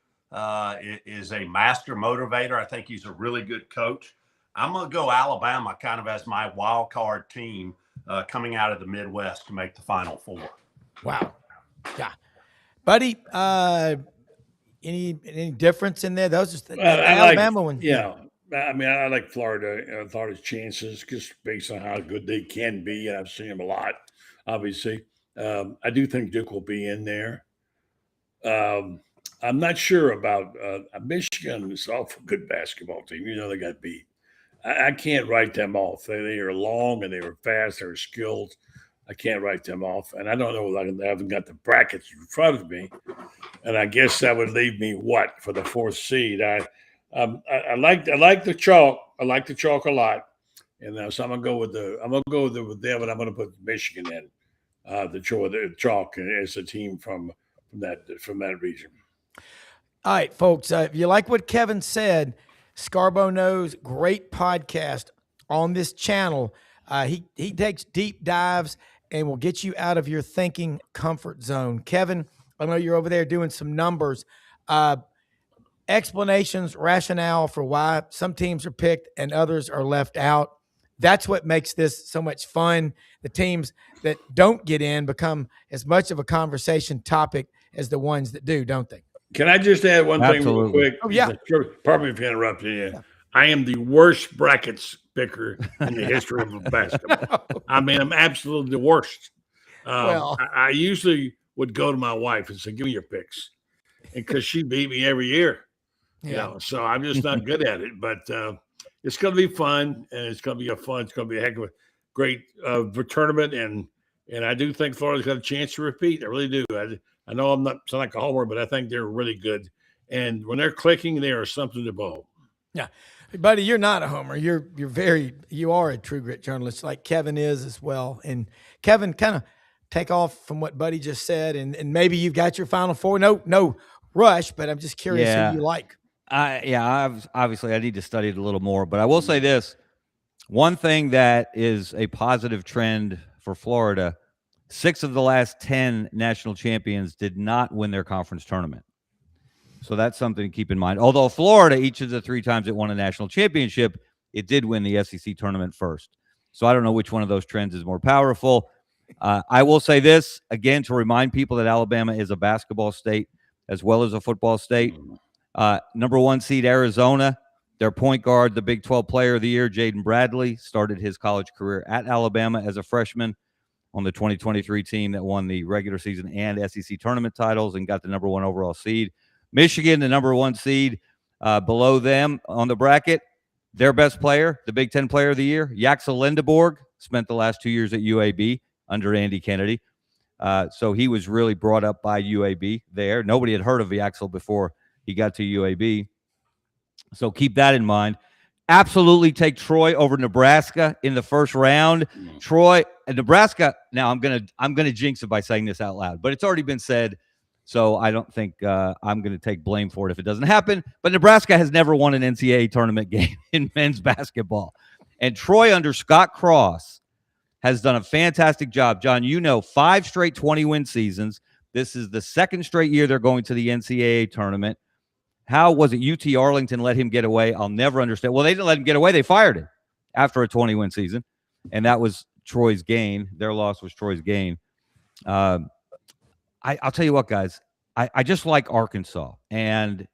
Speaker 6: is a master motivator. I think he's a really good coach. I'm going to go Alabama kind of as my wild card team coming out of the Midwest to make the Final Four.
Speaker 3: Wow. Yeah. Buddy, any difference in there? Those just Alabama one.
Speaker 4: Yeah. I mean, I like Florida. Florida's chances just based on how good they can be. And I've seen them a lot, obviously. I do think Duke will be in there. I'm not sure about Michigan. Is an awful good basketball team. They got beat. I can't write them off. They are long and they were fast. They were skilled. I can't write them off. And I don't know. I haven't got the brackets in front of me. And I guess that would leave me for the 4th seed. I like the chalk. I like the chalk a lot. And so I'm gonna go with them, and I'm gonna put Michigan in the chalk as a team from that region.
Speaker 3: All right, folks. If you like what Kevin said, Scarbo Knows, great podcast on this channel. He takes deep dives and will get you out of your thinking comfort zone. Kevin, I know you're over there doing some numbers. Explanations, rationale for why some teams are picked and others are left out. That's what makes this so much fun. The teams that don't get in become as much of a conversation topic as the ones that do, don't they?
Speaker 4: Can I just add one thing real quick?
Speaker 3: Oh, yeah.
Speaker 4: Pardon me if I interrupted you. Yeah. I am the worst brackets picker in the history of basketball. I mean, I'm absolutely the worst. I usually would go to my wife and say, give me your picks. And because she beat me every year. Yeah. You know, so I'm just not good at it. But it's going to be fun, and it's going to be it's going to be a heck of a great tournament. And I do think Florida's got a chance to repeat. I really do. I know I'm not sound like a homer, but I think they're really good. And when they're clicking, they are something to behold.
Speaker 3: Yeah. Buddy, you're not a homer. You are a true grit journalist like Kevin is as well. And Kevin, kind of take off from what Buddy just said, and maybe you've got your Final Four. No rush, but I'm just curious who you like.
Speaker 8: Obviously I need to study it a little more, but I will say this. One thing that is a positive trend for Florida, 6 of the last 10 national champions did not win their conference tournament. So that's something to keep in mind. Although Florida, each of the 3 times it won a national championship, it did win the SEC tournament first. So I don't know which one of those trends is more powerful. I will say this, again, to remind people that Alabama is a basketball state as well as a football state. Number 1 seed Arizona, their point guard, the Big 12 Player of the Year, Jaden Bradley, started his college career at Alabama as a freshman on the 2023 team that won the regular season and SEC tournament titles and got the number 1 overall seed. Michigan, the number 1 seed, below them on the bracket. Their best player, the Big 10 Player of the Year, Yaxel Lindeborg, spent the last 2 years at UAB under Andy Kennedy. So he was really brought up by UAB there. Nobody had heard of Yaxel before he got to UAB. So keep that in mind. Absolutely take Troy over Nebraska in the first round. Troy and Nebraska. Now I'm gonna jinx it by saying this out loud, but it's already been said. So I don't think I'm going to take blame for it if it doesn't happen. But Nebraska has never won an NCAA tournament game in men's basketball. And Troy under Scott Cross has done a fantastic job. John, 5 straight 20-win seasons. This is the 2nd straight year they're going to the NCAA tournament. How was it UT Arlington let him get away? I'll never understand. Well, they didn't let him get away. They fired him after a 20-win season. And that was Troy's gain. Their loss was Troy's gain. I'll tell you what, guys. I just like Arkansas, and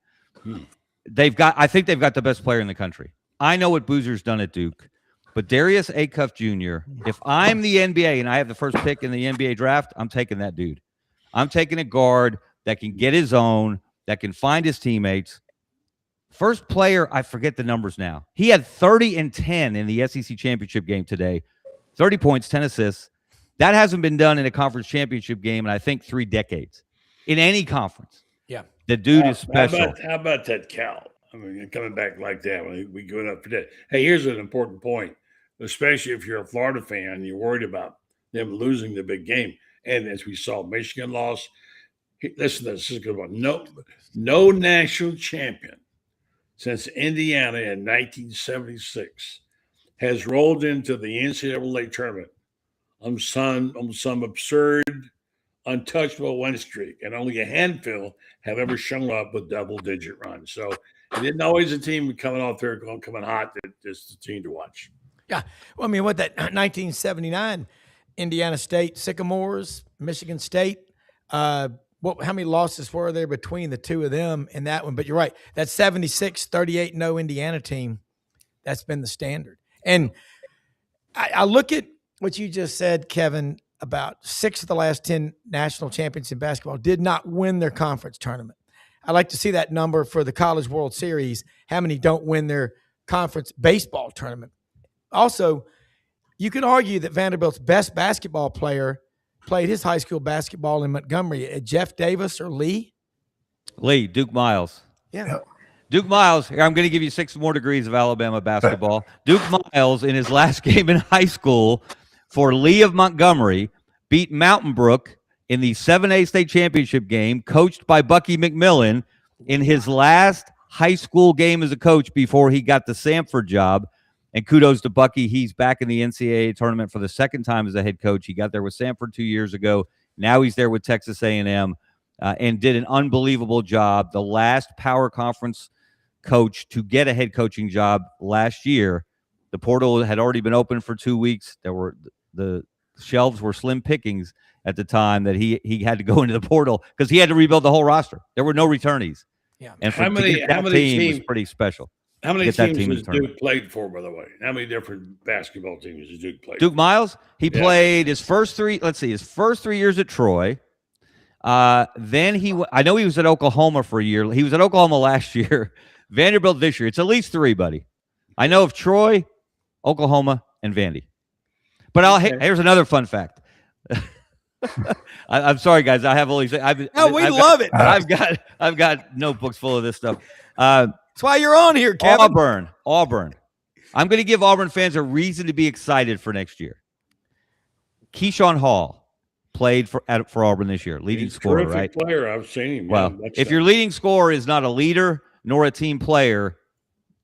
Speaker 8: I think they've got the best player in the country. I know what Boozer's done at Duke, but Darius Acuff Jr., if I'm the NBA and I have the first pick in the NBA draft, I'm taking that dude. I'm taking a guard that can get his own, that can find his teammates. First player, I forget the numbers now. He had 30 and 10 in the SEC championship game today. 30 points, 10 assists. That hasn't been done in a conference championship game in, I think, 3 decades. In any conference.
Speaker 3: Yeah.
Speaker 8: The dude is special.
Speaker 4: How about that, Cal? I mean, coming back like that when we going up for that. Hey, here's an important point, especially if you're a Florida fan and you're worried about them losing the big game. And as we saw, Michigan lost. Listen to this. This is a good one. No national champion since Indiana in 1976 has rolled into the NCAA tournament on some absurd, untouchable win streak, and only a handful have ever shown up with double-digit runs. So it isn't always a team coming off there coming hot that is the team to watch.
Speaker 3: Yeah, well, I mean, what that 1979 Indiana State Sycamores, Michigan State. How many losses were there between the two of them in that one? But you're right, that 76, 38-0 Indiana team, that's been the standard. And I look at what you just said, Kevin, about 6 of the last 10 national champions in basketball did not win their conference tournament. I'd like to see that number for the College World Series. How many don't win their conference baseball tournament? Also, you could argue that Vanderbilt's best basketball player played his high school basketball in Montgomery. Jeff Davis or Lee?
Speaker 8: Duke Miles.
Speaker 3: Yeah.
Speaker 8: Duke Miles, here I'm going to give you 6 more degrees of Alabama basketball. Duke Miles, in his last game in high school for Lee of Montgomery, beat Mountain Brook in the 7A state championship game, coached by Bucky McMillan, in his last high school game as a coach before he got the Samford job. And kudos to Bucky. He's back in the NCAA tournament for the second time as a head coach. He got there with Samford 2 years ago. Now he's there with Texas A&M and did an unbelievable job. The last power conference coach to get a head coaching job last year. The portal had already been open for 2 weeks. The shelves were slim pickings at the time that he had to go into the portal because he had to rebuild the whole roster. There were no returnees.
Speaker 3: Yeah.
Speaker 8: And for that team was pretty special.
Speaker 4: How many teams has Duke played for, by the way? How many different basketball teams has Duke played?
Speaker 8: Duke Miles, he played his first 3 years at Troy. Then I know he was at Oklahoma for a year. He was at Oklahoma last year. Vanderbilt this year. It's at least 3, buddy. I know of Troy, Oklahoma, and Vandy. But here's another fun fact. I'm sorry, guys. I have only.
Speaker 3: We love it.
Speaker 8: I've got notebooks full of this stuff.
Speaker 3: That's why you're on here, Kevin.
Speaker 8: Auburn. I'm going to give Auburn fans a reason to be excited for next year. Keyshawn Hall played for Auburn this year, leading scorer, right?
Speaker 4: Player, I've seen him.
Speaker 8: Well, if your leading scorer is not a leader nor a team player,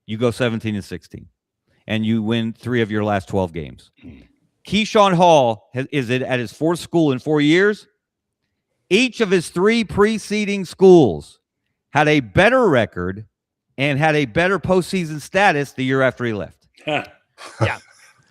Speaker 8: you go 17-16, and you win 3 of your last 12 games. Keyshawn Hall is at his 4th school in 4 years. Each of his 3 preceding schools had a better record and had a better postseason status the year after he left.
Speaker 3: Yeah.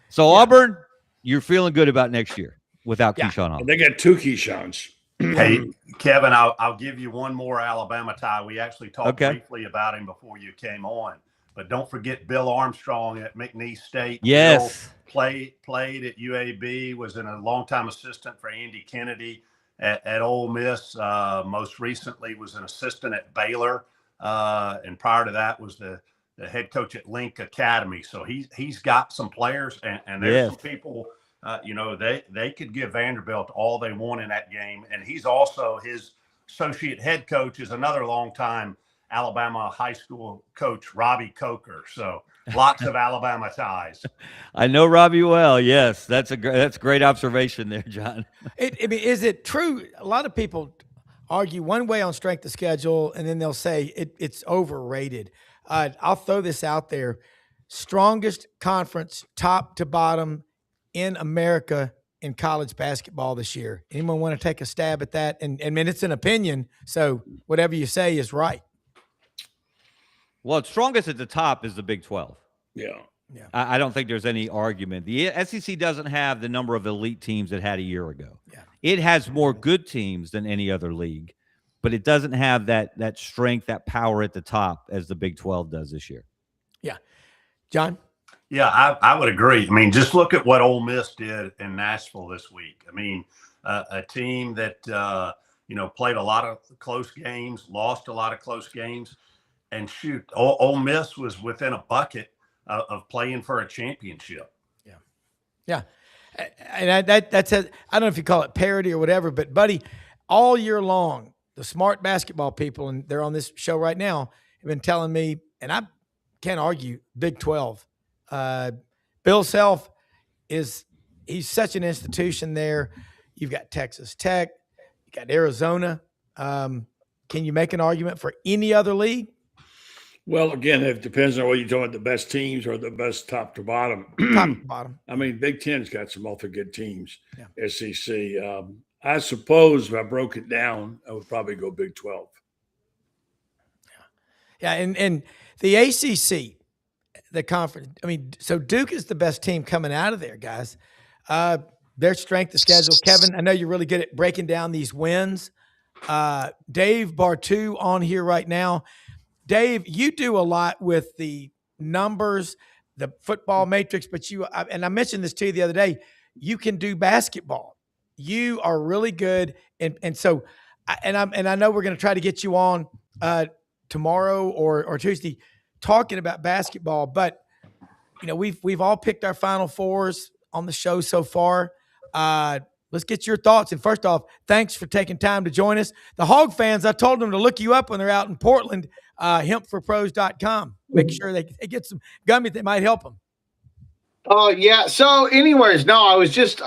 Speaker 8: So Auburn, you're feeling good about next year without Keyshawn Hall.
Speaker 4: They got 2 Keyshawns.
Speaker 6: Hey, Kevin, I'll give you one more Alabama tie. We actually talked briefly about him before you came on. But don't forget Bill Armstrong at McNeese State.
Speaker 8: Yes.
Speaker 6: Bill played at UAB, was a longtime assistant for Andy Kennedy at Ole Miss. Most recently was an assistant at Baylor. And prior to that was the head coach at Link Academy. So he's got some players, and there's some people, they could give Vanderbilt all they want in that game. And he's also, his associate head coach is another longtime Alabama high school coach, Robbie Coker. So lots of Alabama ties.
Speaker 8: I know Robbie well. Yes, that's great observation there, John.
Speaker 3: Is it true? A lot of people argue one way on strength of schedule, and then they'll say it's overrated. I'll throw this out there. Strongest conference, top to bottom, in America in college basketball this year. Anyone want to take a stab at that? And I mean, it's an opinion, so whatever you say is right.
Speaker 8: Well, it's strongest at the top is the Big 12.
Speaker 4: Yeah.
Speaker 8: I don't think there's any argument. The SEC doesn't have the number of elite teams it had a year ago.
Speaker 3: Yeah.
Speaker 8: It has more good teams than any other league, but it doesn't have that strength, that power at the top as the Big 12 does this year.
Speaker 3: Yeah. John?
Speaker 6: Yeah, I would agree. I mean, just look at what Ole Miss did in Nashville this week. I mean, a team that, played a lot of close games, lost a lot of close games. And shoot, Ole Miss was within a bucket of playing for a championship.
Speaker 3: Yeah. And that's I don't know if you call it parody or whatever, but buddy, all year long, the smart basketball people, and they're on this show right now, have been telling me, and I can't argue, Big 12. Bill Self he's such an institution there. You've got Texas Tech, you got Arizona. Can you make an argument for any other league?
Speaker 4: Well, again, it depends on whether you're talking about the best teams or the best top to bottom.
Speaker 3: Top to bottom.
Speaker 4: I mean, Big Ten's got some awful good teams. Yeah. SEC. I suppose if I broke it down, I would probably go Big 12.
Speaker 3: Yeah, and the ACC, the conference. I mean, so Duke is the best team coming out of there, guys. Their strength of schedule. Kevin, I know you're really good at breaking down these wins. Dave Bartu on here right now. Dave, you do a lot with the numbers, the football matrix, but and I mentioned this to you the other day, you can do basketball. You are really good. And so, I know we're going to try to get you on tomorrow or Tuesday talking about basketball, but we've all picked our Final Fours on the show so far. Let's get your thoughts. And first off, thanks for taking time to join us. The Hog fans, I told them to look you up when they're out in Portland, hempforpros.com. Make sure they get some gummies that might help them.
Speaker 9: Oh, yeah. So anyways, no, I was just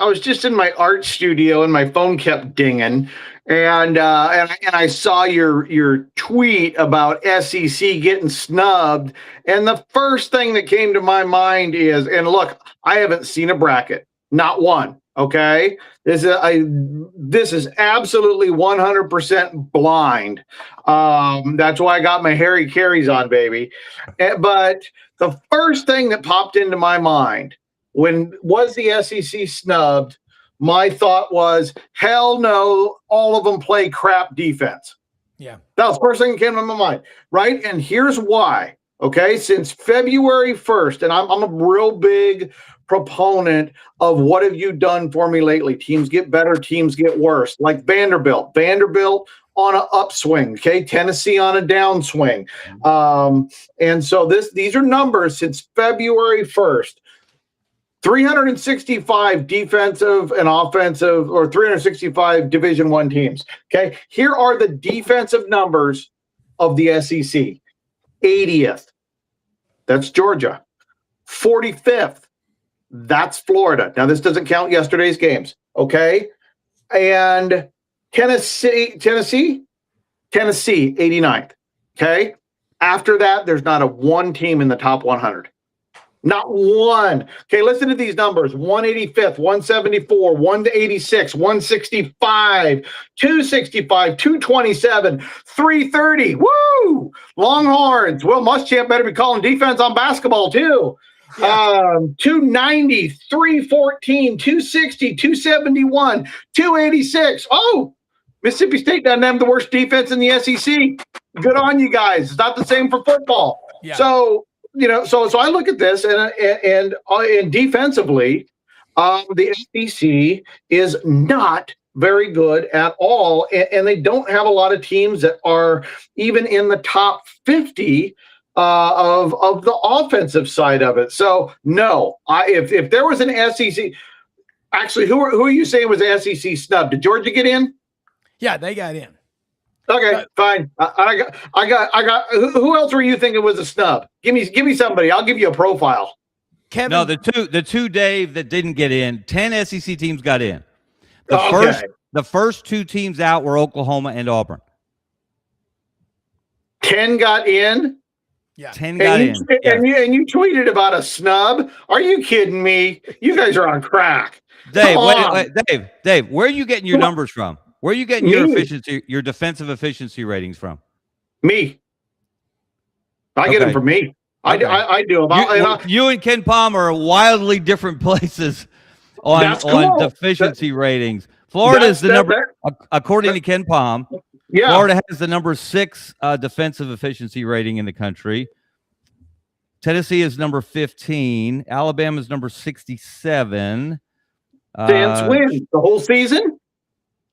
Speaker 9: in my art studio and my phone kept dinging. and I saw your tweet about SEC getting snubbed, and the first thing that came to my mind is, and look, I haven't seen a bracket, not one. Okay, this is absolutely 100% blind. That's why I got my Harry Carries on, baby. But the first thing that popped into my mind when was the SEC snubbed, my thought was, hell no, all of them play crap defense.
Speaker 3: Yeah.
Speaker 9: That was the first thing that came to my mind, right? And here's why. Okay, since February 1st, and I'm a real big proponent of what have you done for me lately? Teams get better, teams get worse. Like Vanderbilt on an upswing, okay? Tennessee on a downswing. And so these are numbers since February 1st. 365 defensive and offensive, or 365 Division I teams. Okay, here are the defensive numbers of the SEC. 80th, that's Georgia. 45th, that's Florida. Now this doesn't count yesterday's games. Okay, and Tennessee, 89th. Okay, after that, there's not a one team in the top 100. Not one. Okay, listen to these numbers. 185th, 174, 186, 165, 265, 227, 330. Woo! Longhorns. Will Muschamp better be calling defense on basketball too. Yeah. 290, 314, 260, 271, 286. Oh, Mississippi State doesn't have the worst defense in the SEC. Good on you guys. It's not the same for football. Yeah. So so I look at this and defensively, the SEC is not very good at all, and they don't have a lot of teams that are even in the top 50 of the offensive side of it. So no, if there was an SEC, actually, who are you saying was the SEC snub? Did Georgia get in?
Speaker 3: Yeah, they got in.
Speaker 9: Okay, fine. I got. Who else were you thinking was a snub? Give me somebody. I'll give you a profile.
Speaker 3: Kevin.
Speaker 8: No, the two Dave that didn't get in. 10 SEC teams got in. The first two teams out were Oklahoma and Auburn.
Speaker 9: 10 got in.
Speaker 8: Yeah, 10 got in.
Speaker 9: And you tweeted about a snub. Are you kidding me? You guys are on crack.
Speaker 8: Dave, wait, Dave, where are you getting your numbers from? Where are you getting your defensive efficiency ratings from?
Speaker 9: Me. I get them from me. Okay. I do them.
Speaker 8: You and Ken Palm are wildly different places on deficiency ratings. Florida is the number, according to Ken Palm. Yeah. Florida has the number 6 defensive efficiency rating in the country. Tennessee is number 15. Alabama is number 67.
Speaker 9: Sans win the whole season.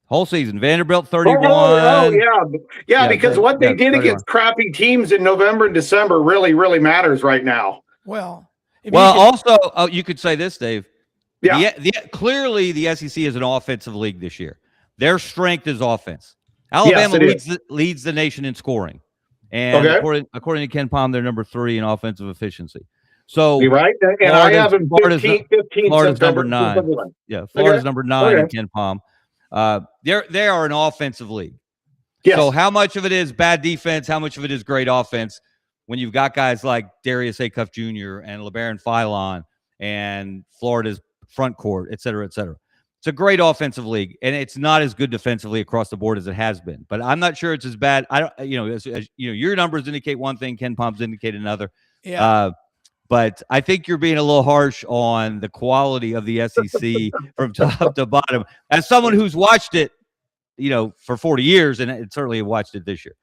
Speaker 8: Whole season. Vanderbilt 31.
Speaker 9: Yeah, because what they did 31. Against crappy teams in November and December really matters right now.
Speaker 3: Well,
Speaker 8: also you could say this, Dave. Yeah. Clearly the SEC is an offensive league this year. Their strength is offense. Alabama leads the nation in scoring. And according to Ken Palm, they're number 3 in offensive efficiency. So
Speaker 9: you're right. And I have them 15
Speaker 8: Florida's number 9. Yeah, Florida's number 9 in Ken Palm. They are an offensive league. Yes. So how much of it is bad defense? How much of it is great offense? When you've got guys like Darius Acuff Jr. and LeBaron Philon and Florida's front court, et cetera, et cetera. It's a great offensive league, and it's not as good defensively across the board as it has been. But I'm not sure it's as bad. I don't, as your numbers indicate one thing, Ken Palm's indicate another. Yeah. But I think you're being a little harsh on the quality of the SEC from top to bottom. As someone who's watched it, for 40 years, and certainly watched it this year.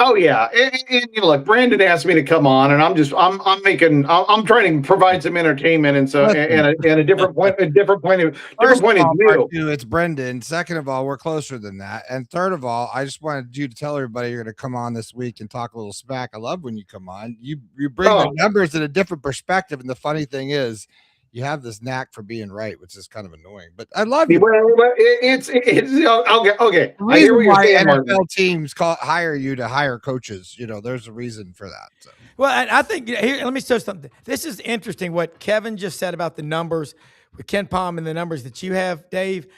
Speaker 9: Oh yeah, and look, Brenden asked me to come on, and I'm trying to provide some entertainment and a different point of view.
Speaker 2: It's Brenden. Second of all, we're closer than that, and third of all, I just wanted you to tell everybody you're going to come on this week and talk a little smack. I love when you come on. You bring the numbers in a different perspective, and the funny thing is, you have this knack for being right, which is kind of annoying. But I love you.
Speaker 9: Well, it's okay.
Speaker 2: I hear why NFL teams hire you to hire coaches. There's a reason for that. So.
Speaker 3: Well, I think here. Let me say something. This is interesting what Kevin just said about the numbers with Ken Palm and the numbers that you have, Dave.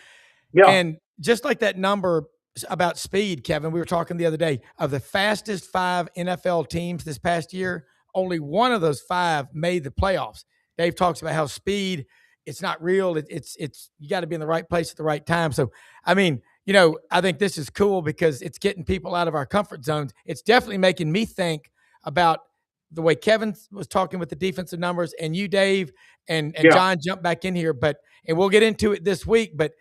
Speaker 3: Yeah. And just like that number about speed, Kevin. We were talking the other day of the fastest 5 NFL teams this past year. Only one of those 5 made the playoffs. Dave talks about how speed, it's not real. It's you got to be in the right place at the right time. So, I mean, I think this is cool because it's getting people out of our comfort zones. It's definitely making me think about the way Kevin was talking with the defensive numbers, and you, Dave, and John jumped back in here. And we'll get into it this week, but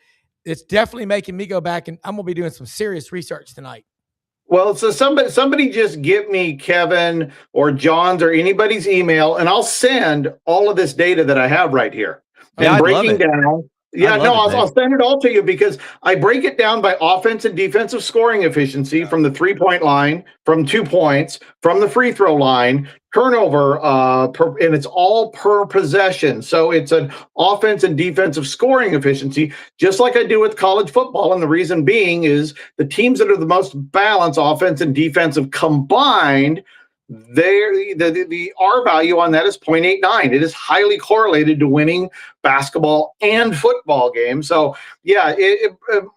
Speaker 3: it's definitely making me go back, and I'm going to be doing some serious research tonight.
Speaker 9: Well, so somebody just get me Kevin or John's or anybody's email, and I'll send all of this data that I have right here.
Speaker 8: Yeah,
Speaker 9: and breaking down. Yeah, no, I'll send it all to you because I break it down by offense and defensive scoring efficiency from the 3-point line, from 2 points, from the free throw line, turnover, and it's all per possession. So it's an offense and defensive scoring efficiency, just like I do with college football. And the reason being is the teams that are the most balanced offense and defensive combined, the R value on that is 0.89. It is highly correlated to winning basketball and football games. So yeah,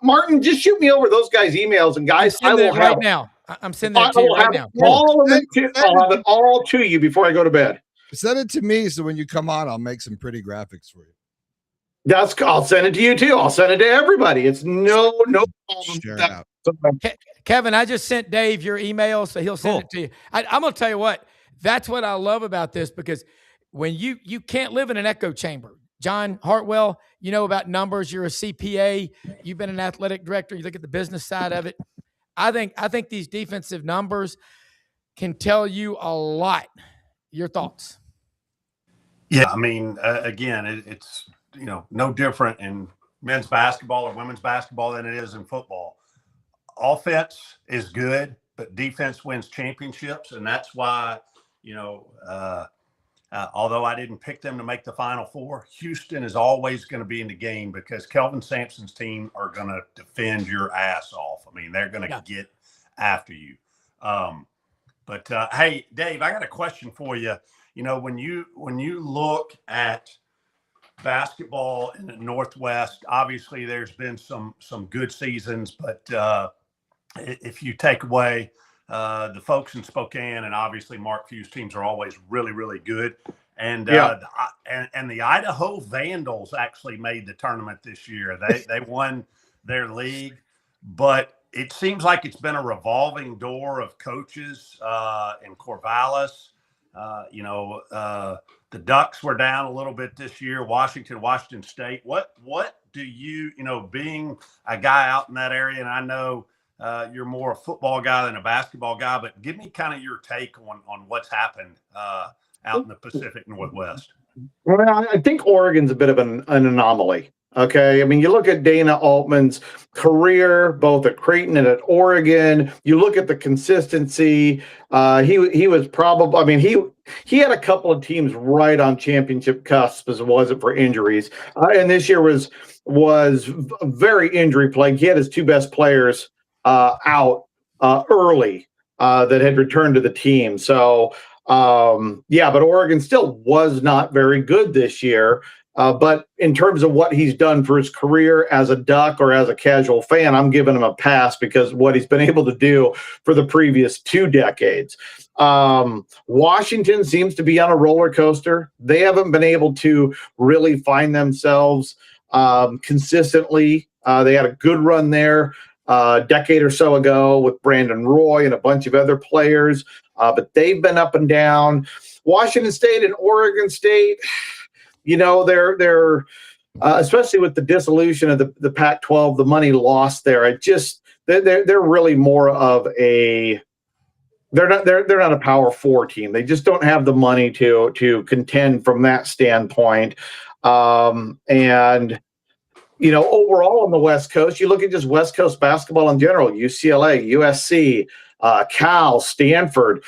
Speaker 9: Martin, just shoot me over those guys' emails, and guys, I will have
Speaker 3: now. I'm sending it to you right now.
Speaker 9: All of them I'll have it all to you before I go to bed.
Speaker 2: Send it to me so when you come on, I'll make some pretty graphics for you.
Speaker 9: I'll send it to you too. I'll send it to everybody. It's no problem.
Speaker 2: Share it out.
Speaker 3: Kevin, I just sent Dave your email, so he'll send it to you. I'm going to tell you what, that's what I love about this, because when you can't live in an echo chamber. John Hartwell, you know about numbers. You're a CPA. You've been an athletic director. You look at the business side of it. I think these defensive numbers can tell you a lot. Your thoughts?
Speaker 6: Yeah, I mean, again, it's no different in men's basketball or women's basketball than it is in football. Offense is good, but defense wins championships, and that's why although I didn't pick them to make the Final Four, Houston is always going to be in the game because Kelvin Sampson's team are going to defend your ass off. I mean, they're going to get after you. But hey, Dave, I got a question for you. When you look at basketball in the Northwest, obviously there's been some good seasons, but if you take away the folks in Spokane, and obviously Mark Few's teams are always really, really good. And and the Idaho Vandals actually made the tournament this year. They won their league, but it seems like it's been a revolving door of coaches in Corvallis. The Ducks were down a little bit this year. Washington State. What do you being a guy out in that area, and I know you're more a football guy than a basketball guy, but give me kind of your take on what's happened out in the Pacific Northwest.
Speaker 9: Well, I think Oregon's a bit of an anomaly. Okay. I mean, you look at Dana Altman's career, both at Creighton and at Oregon, you look at the consistency. He was probably, I mean, he had a couple of teams right on championship cusp as it wasn't for injuries. And this year was very injury plagued. He had his 2 best players out early that had returned to the team. So, but Oregon still was not very good this year. But in terms of what he's done for his career as a Duck or as a casual fan, I'm giving him a pass because what he's been able to do for the previous 2 decades. Washington seems to be on a roller coaster. They haven't been able to really find themselves consistently. They had a good run there a decade or so ago with Brandon Roy and a bunch of other players, but they've been up and down. Washington State and Oregon State, they're especially with the dissolution of the Pac-12, the money lost there. They're really more of a they're not a Power 4 team. They just don't have the money to contend from that standpoint. Overall on the West Coast, you look at just West Coast basketball in general, UCLA, USC, Cal, Stanford.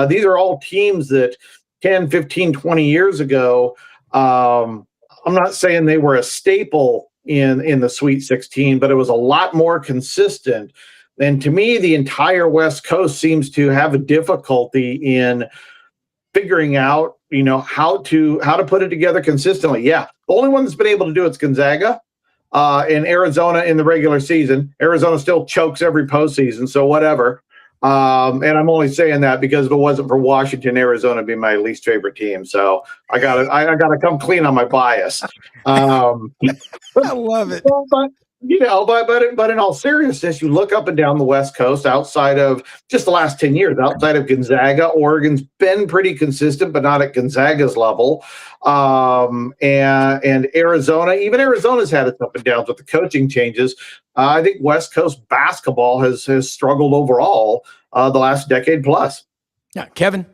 Speaker 9: These are all teams that 10, 15, 20 years ago, I'm not saying they were a staple in the Sweet 16, but it was a lot more consistent. And to me, the entire West Coast seems to have a difficulty in figuring out, how to put it together consistently. Yeah, the only one that's been able to do it's Gonzaga. in Arizona in the regular season. Arizona still chokes every postseason, so whatever. And I'm only saying that because if it wasn't for Washington, Arizona would be my least favorite team. So I gotta come clean on my bias.
Speaker 3: I love it.
Speaker 9: But in all seriousness, you look up and down the West Coast outside of just the last 10 years, outside of Gonzaga, Oregon's been pretty consistent, but not at Gonzaga's level. And Arizona, even Arizona's had its up and downs with the coaching changes. I think West Coast basketball has struggled overall the last decade plus.
Speaker 3: Yeah, Kevin.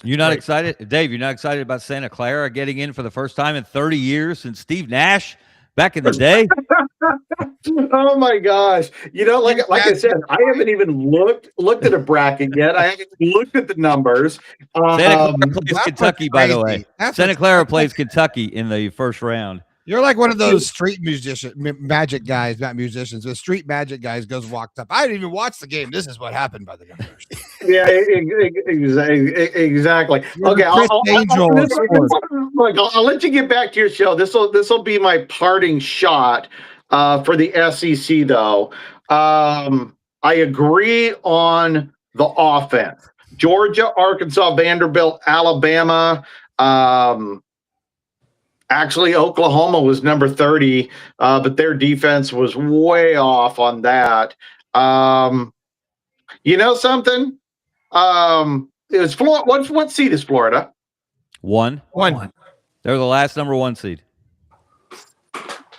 Speaker 8: You're not excited, Dave? You're not excited about Santa Clara getting in for the first time in 30 years since Steve Nash back in the day?
Speaker 9: Oh my gosh! Like I said, I haven't even looked at a bracket yet. I haven't looked at the numbers.
Speaker 8: Santa Clara plays Kentucky, by the way. Santa Clara plays Kentucky in the first round.
Speaker 2: You're like one of those street magic guys, not musicians. The street magic guys walked up. I didn't even watch the game. This is what happened by the numbers.
Speaker 9: Yeah, exactly. Okay, I'll let you get back to your show. This will be my parting shot for the SEC, though. I agree on the offense. Georgia, Arkansas, Vanderbilt, Alabama. Actually, Oklahoma was number 30, but their defense was way off on that. You know something? It was Florida. What seed is Florida?
Speaker 8: One. They're the last number 1 seed.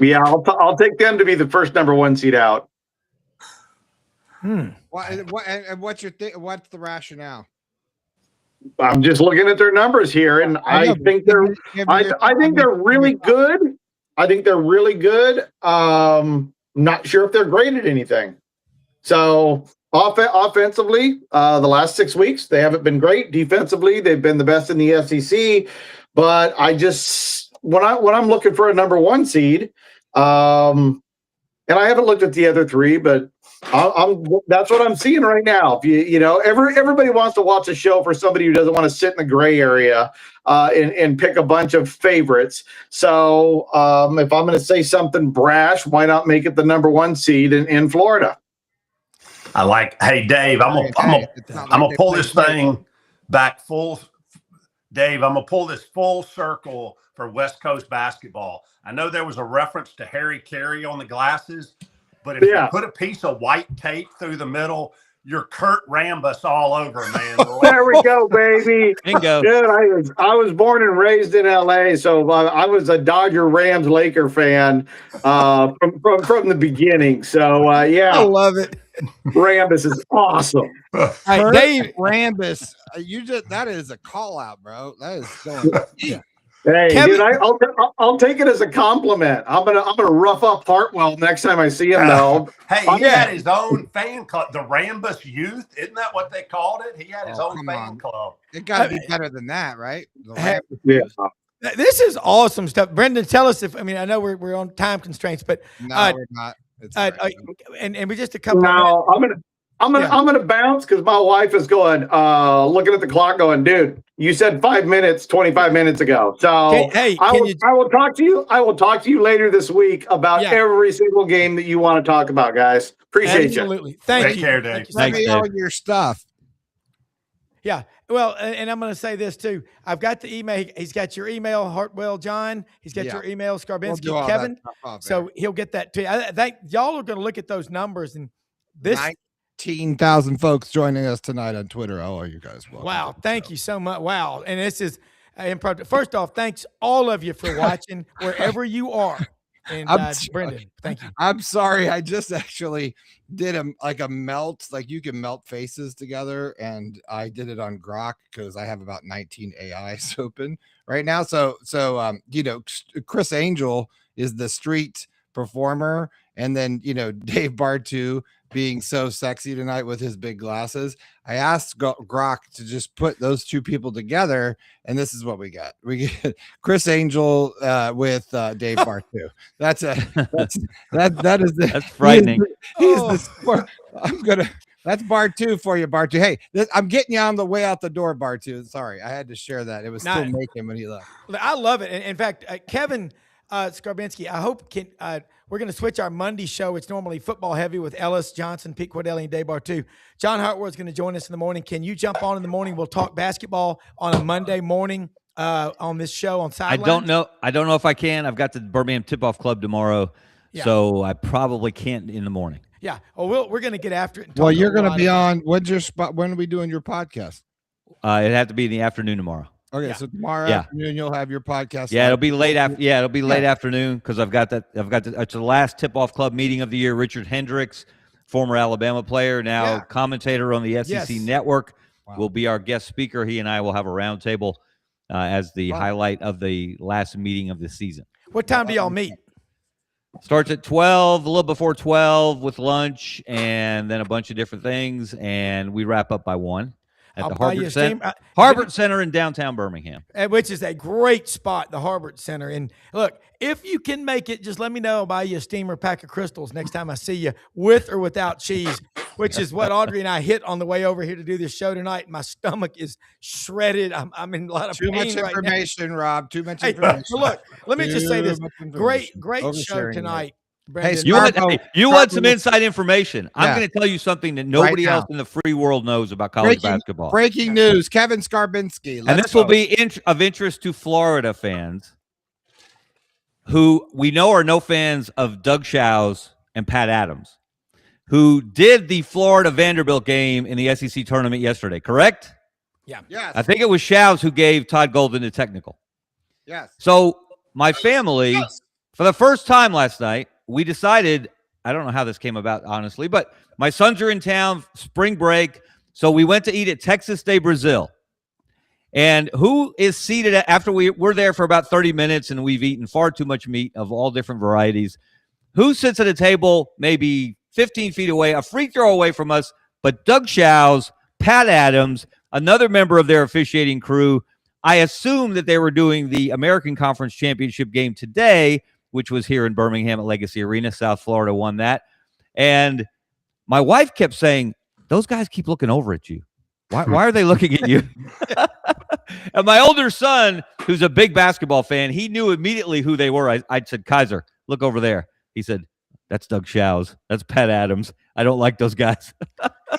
Speaker 9: Yeah, I'll take them to be the first number 1 seed out.
Speaker 2: And what's what's the rationale?
Speaker 9: I'm just looking at their numbers here, and I think they're really good. I think they're really good. Not sure if they're great at anything. So offensively, the last 6 weeks they haven't been great. Defensively, they've been the best in the SEC. But I just when I'm looking for a number 1 seed, and I haven't looked at the other 3, but that's what I'm seeing right now. Everybody wants to watch a show for somebody who doesn't want to sit in the gray area and pick a bunch of favorites. So if I'm going to say something brash, why not make it the number 1 seed in Florida?
Speaker 6: I like. Hey, Dave, I'm gonna pull this thing back full. Dave, I'm gonna pull this full circle for West Coast basketball. I know there was a reference to Harry Carey on the glasses. But if you put a piece of white tape through the middle, you're Kurt Rambis all over, man.
Speaker 9: There we go, baby.
Speaker 8: Bingo.
Speaker 9: Dude, I was born and raised in LA, so I was a Dodger, Rams, Laker fan from the beginning. So yeah,
Speaker 3: I love it.
Speaker 9: Rambis is awesome.
Speaker 2: Hey, Dave Rambis, that is a call out, bro. That is going. Yeah.
Speaker 9: Hey, Kevin, dude, I'll take it as a compliment. I'm gonna rough up Hartwell next time I see him, though.
Speaker 6: Hey, he had his own fan club, the Rambus Youth. Isn't that what they called it? He had his own fan club.
Speaker 2: It got to be better than that, right?
Speaker 3: This is awesome stuff. Brenden, tell us I know we're on time constraints, but
Speaker 2: no, we're not. It's
Speaker 3: and we just a couple.
Speaker 9: No, I'm gonna bounce because my wife is going, looking at the clock, going, dude, you said 5 minutes, 25 minutes ago. So I will talk to you. I will talk to you later this week about every single game that you want to talk about, guys. Appreciate
Speaker 3: Absolutely.
Speaker 9: you.
Speaker 3: Thank
Speaker 6: Take
Speaker 3: you.
Speaker 6: care, Dave.
Speaker 2: Send me all your stuff.
Speaker 3: Yeah. Well, and I'm going to say this too. I've got the email. He's got your email, Hartwell John. He's got your email, Skarbinski Kevin. So he'll get that to you. I think y'all are going to look at those numbers and this.
Speaker 2: 19,000 folks joining us tonight on Twitter. How are you guys? Welcome.
Speaker 3: Wow. Thank you so much. Wow. And this is impressive. First off, thanks all of you for watching wherever you are. And Brenden, thank you.
Speaker 2: I'm sorry. I just actually did a melt, like you can melt faces together. And I did it on Grok because I have about 19 AIs open right now. So, Chris Angel is the street performer. And then, Dave Bartu being so sexy tonight with his big glasses. I asked Grok to just put those two people together, and this is what we got. We get Chris Angel with Dave Bartu. That's
Speaker 8: frightening.
Speaker 2: That's Bartu for you, Bartu. Hey, I'm getting you on the way out the door, Bartu. Sorry, I had to share that. It was still making when he left.
Speaker 3: I love it. In fact, Kevin, Skarbinski, I hope we're going to switch our Monday show. It's normally football heavy with Ellis, Johnson, Pete Cordelli, and Daybar too. John Hartward's going to join us in the morning. Can you jump on in the morning? We'll talk basketball on a Monday morning on this show on Sidelines.
Speaker 8: I don't know if I can. I've got the Birmingham Tip-Off Club tomorrow, so I probably can't in the morning.
Speaker 3: Yeah. Well, we're going to get after it.
Speaker 2: Well, you're going to be on. When's your spot? When are we doing your podcast?
Speaker 8: It'd have to be in the afternoon tomorrow.
Speaker 2: Okay, so tomorrow afternoon you'll have your podcast.
Speaker 8: Yeah, it'll be late after. Yeah, it'll be late afternoon because I've got it's the last Tip-Off Club meeting of the year. Richard Hendricks, former Alabama player, now commentator on the SEC Network, will be our guest speaker. He and I will have a roundtable as the highlight of the last meeting of the season.
Speaker 3: What time do y'all meet?
Speaker 8: Starts at 12, a little before 12 with lunch and then a bunch of different things, and we wrap up by 1. At the Harbert Center in downtown Birmingham.
Speaker 3: Which is a great spot, the Harbert Center. And look, if you can make it, just let me know. I'll buy you a steamer pack of crystals next time I see you, with or without cheese, which is what Audrey and I hit on the way over here to do this show tonight. My stomach is shredded. I'm in a lot of pain right now.
Speaker 2: Too much information, Rob. Too much information.
Speaker 3: Look, let me just say this. Great show tonight.
Speaker 8: Hey, you want some inside information? I'm going to tell you something that nobody else in the free world knows about college basketball.
Speaker 2: Breaking news: Kevin Skarbinski,
Speaker 8: and this will be of interest to Florida fans, who we know are no fans of Doug Shows and Pat Adams, who did the Florida Vanderbilt game in the SEC tournament yesterday. Correct?
Speaker 3: Yeah.
Speaker 2: Yes.
Speaker 8: I think it was Shows who gave Todd Golden the technical.
Speaker 2: Yes.
Speaker 8: So my family, for the first time last night, we decided, I don't know how this came about, honestly, but my sons are in town, spring break, so we went to eat at Texas de Brazil. And who is seated after we're there for about 30 minutes and we've eaten far too much meat of all different varieties? Who sits at a table maybe 15 feet away, a free throw away from us, but Doug Shows, Pat Adams, another member of their officiating crew? I assume that they were doing the American Conference Championship game today, which was here in Birmingham at Legacy Arena. South Florida won that. And my wife kept saying, those guys keep looking over at you. Why are they looking at you? And my older son, who's a big basketball fan, he knew immediately who they were. I said, Kaiser, look over there. He said, that's Doug Shows. That's Pat Adams. I don't like those guys.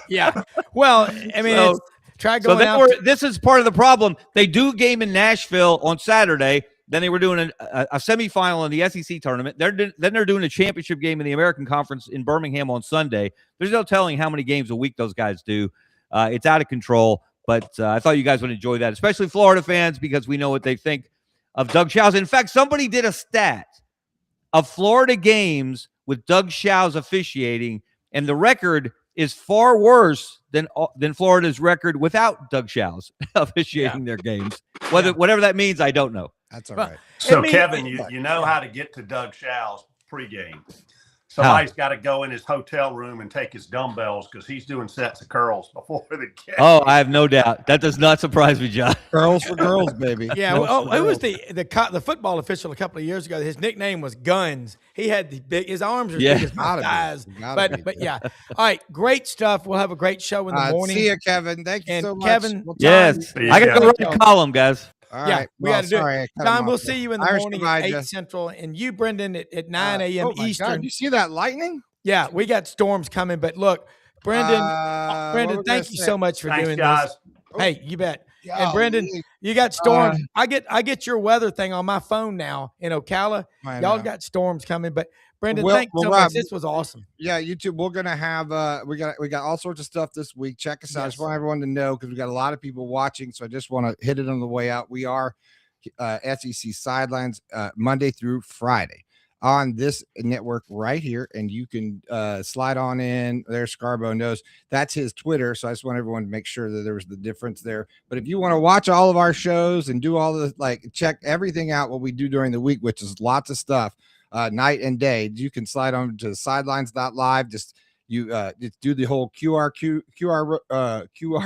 Speaker 3: Yeah. Well, I mean, try going out.
Speaker 8: This is part of the problem. They do a game in Nashville on Saturday. Then they were doing a semifinal in the SEC tournament. Then they're doing a championship game in the American Conference in Birmingham on Sunday. There's no telling how many games a week those guys do. It's out of control, but I thought you guys would enjoy that, especially Florida fans, because we know what they think of Doug Shows. In fact, somebody did a stat of Florida games with Doug Shows officiating, and the record is far worse than Florida's record without Doug Shows officiating their games. Whatever that means, I don't know.
Speaker 2: That's all right.
Speaker 6: So, Kevin, you know how to get to Doug Shows pregame. Somebody's got to go in his hotel room and take his dumbbells because he's doing sets of curls before the game.
Speaker 8: Oh, I have no doubt. That does not surprise me, John.
Speaker 2: Curls for girls, baby.
Speaker 3: Yeah. Who was the football official a couple of years ago? His nickname was Guns. He had his arms are big as my thighs. But yeah. All right. Great stuff. We'll have a great show in the morning.
Speaker 2: See you, Kevin. Thank you so much.
Speaker 3: Kevin,
Speaker 8: yes. I got to go write a column, guys.
Speaker 2: All right.
Speaker 3: We got to do it. John, we'll see you in the morning at 8 Central, and you, Brenden, at 9 a.m. Eastern.
Speaker 2: God, you see that lightning?
Speaker 3: Yeah, we got storms coming, but look, Brenden, thank you so much for doing this. Hey, you bet. And Brenden, you got storms. I get your weather thing on my phone now in Ocala. Y'all got storms coming, but Brenden, thank you so much. This was awesome.
Speaker 2: Yeah, YouTube. We're gonna have we got all sorts of stuff this week. Check us out. I just want everyone to know because we got a lot of people watching. So I just want to hit it on the way out. We are SEC Sidelines Monday through Friday on this network right here, and you can slide on in there. Scarbo knows that's his Twitter, so I just want everyone to make sure that there was the difference there. But if you want to watch all of our shows and do all the check everything out what we do during the week, which is lots of stuff, night and day, you can slide on to sidelines.live. Just you just do the whole QR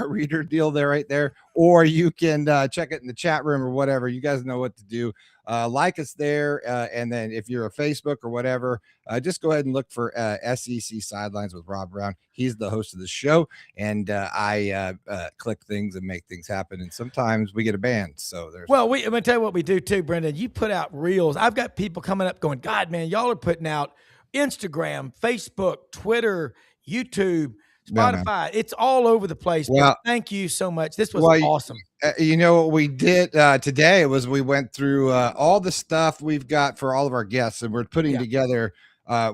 Speaker 2: reader deal there, right there, or you can check it in the chat room or whatever. You guys know what to do. Like us there, and then if you're a Facebook or whatever, just go ahead and look for SEC Sidelines with Rob Browne. He's the host of the show, and I click things and make things happen. And sometimes we get a ban. So there's
Speaker 3: I'm gonna tell you what we do too, Brenden. You put out reels. I've got people coming up going, God, man, y'all are putting out Instagram, Facebook, Twitter, YouTube, Spotify. It's all over the place. Well, thank you so much. This was awesome.
Speaker 2: You know what we did today was we went through all the stuff we've got for all of our guests, and we're putting together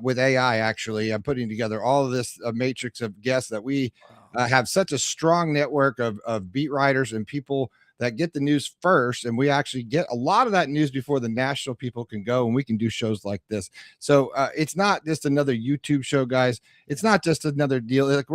Speaker 2: with AI. Actually, I'm putting together all of this matrix of guests that we have such a strong network of beat writers and people that get the news first, and we actually get a lot of that news before the national people can go, and we can do shows like this. So it's not just another YouTube show, guys. It's not just another deal. Like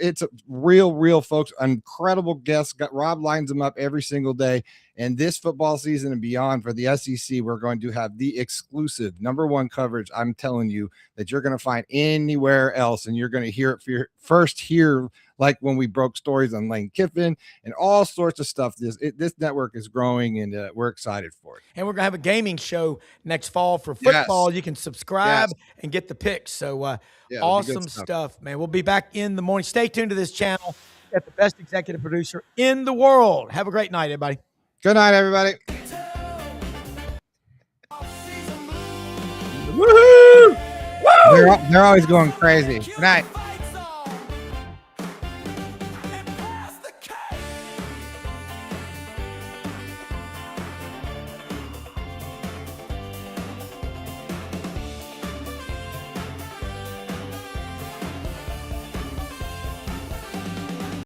Speaker 2: it's a real folks, incredible guests. Rob lines them up every single day. And this football season and beyond for the SEC, we're going to have the exclusive #1 coverage. I'm telling you that you're going to find anywhere else, and you're going to hear it first here, like when we broke stories on Lane Kiffin and all sorts of stuff. This network is growing, and we're excited for it.
Speaker 3: And we're going to have a gaming show next fall for football. Yes. You can subscribe and get the picks. So awesome stuff, man. We'll be back in the morning. Stay tuned to this channel. Got the best executive producer in the world. Have a great night, everybody.
Speaker 2: Good night, everybody.
Speaker 3: Woohoo!
Speaker 2: They're always going crazy. Good night.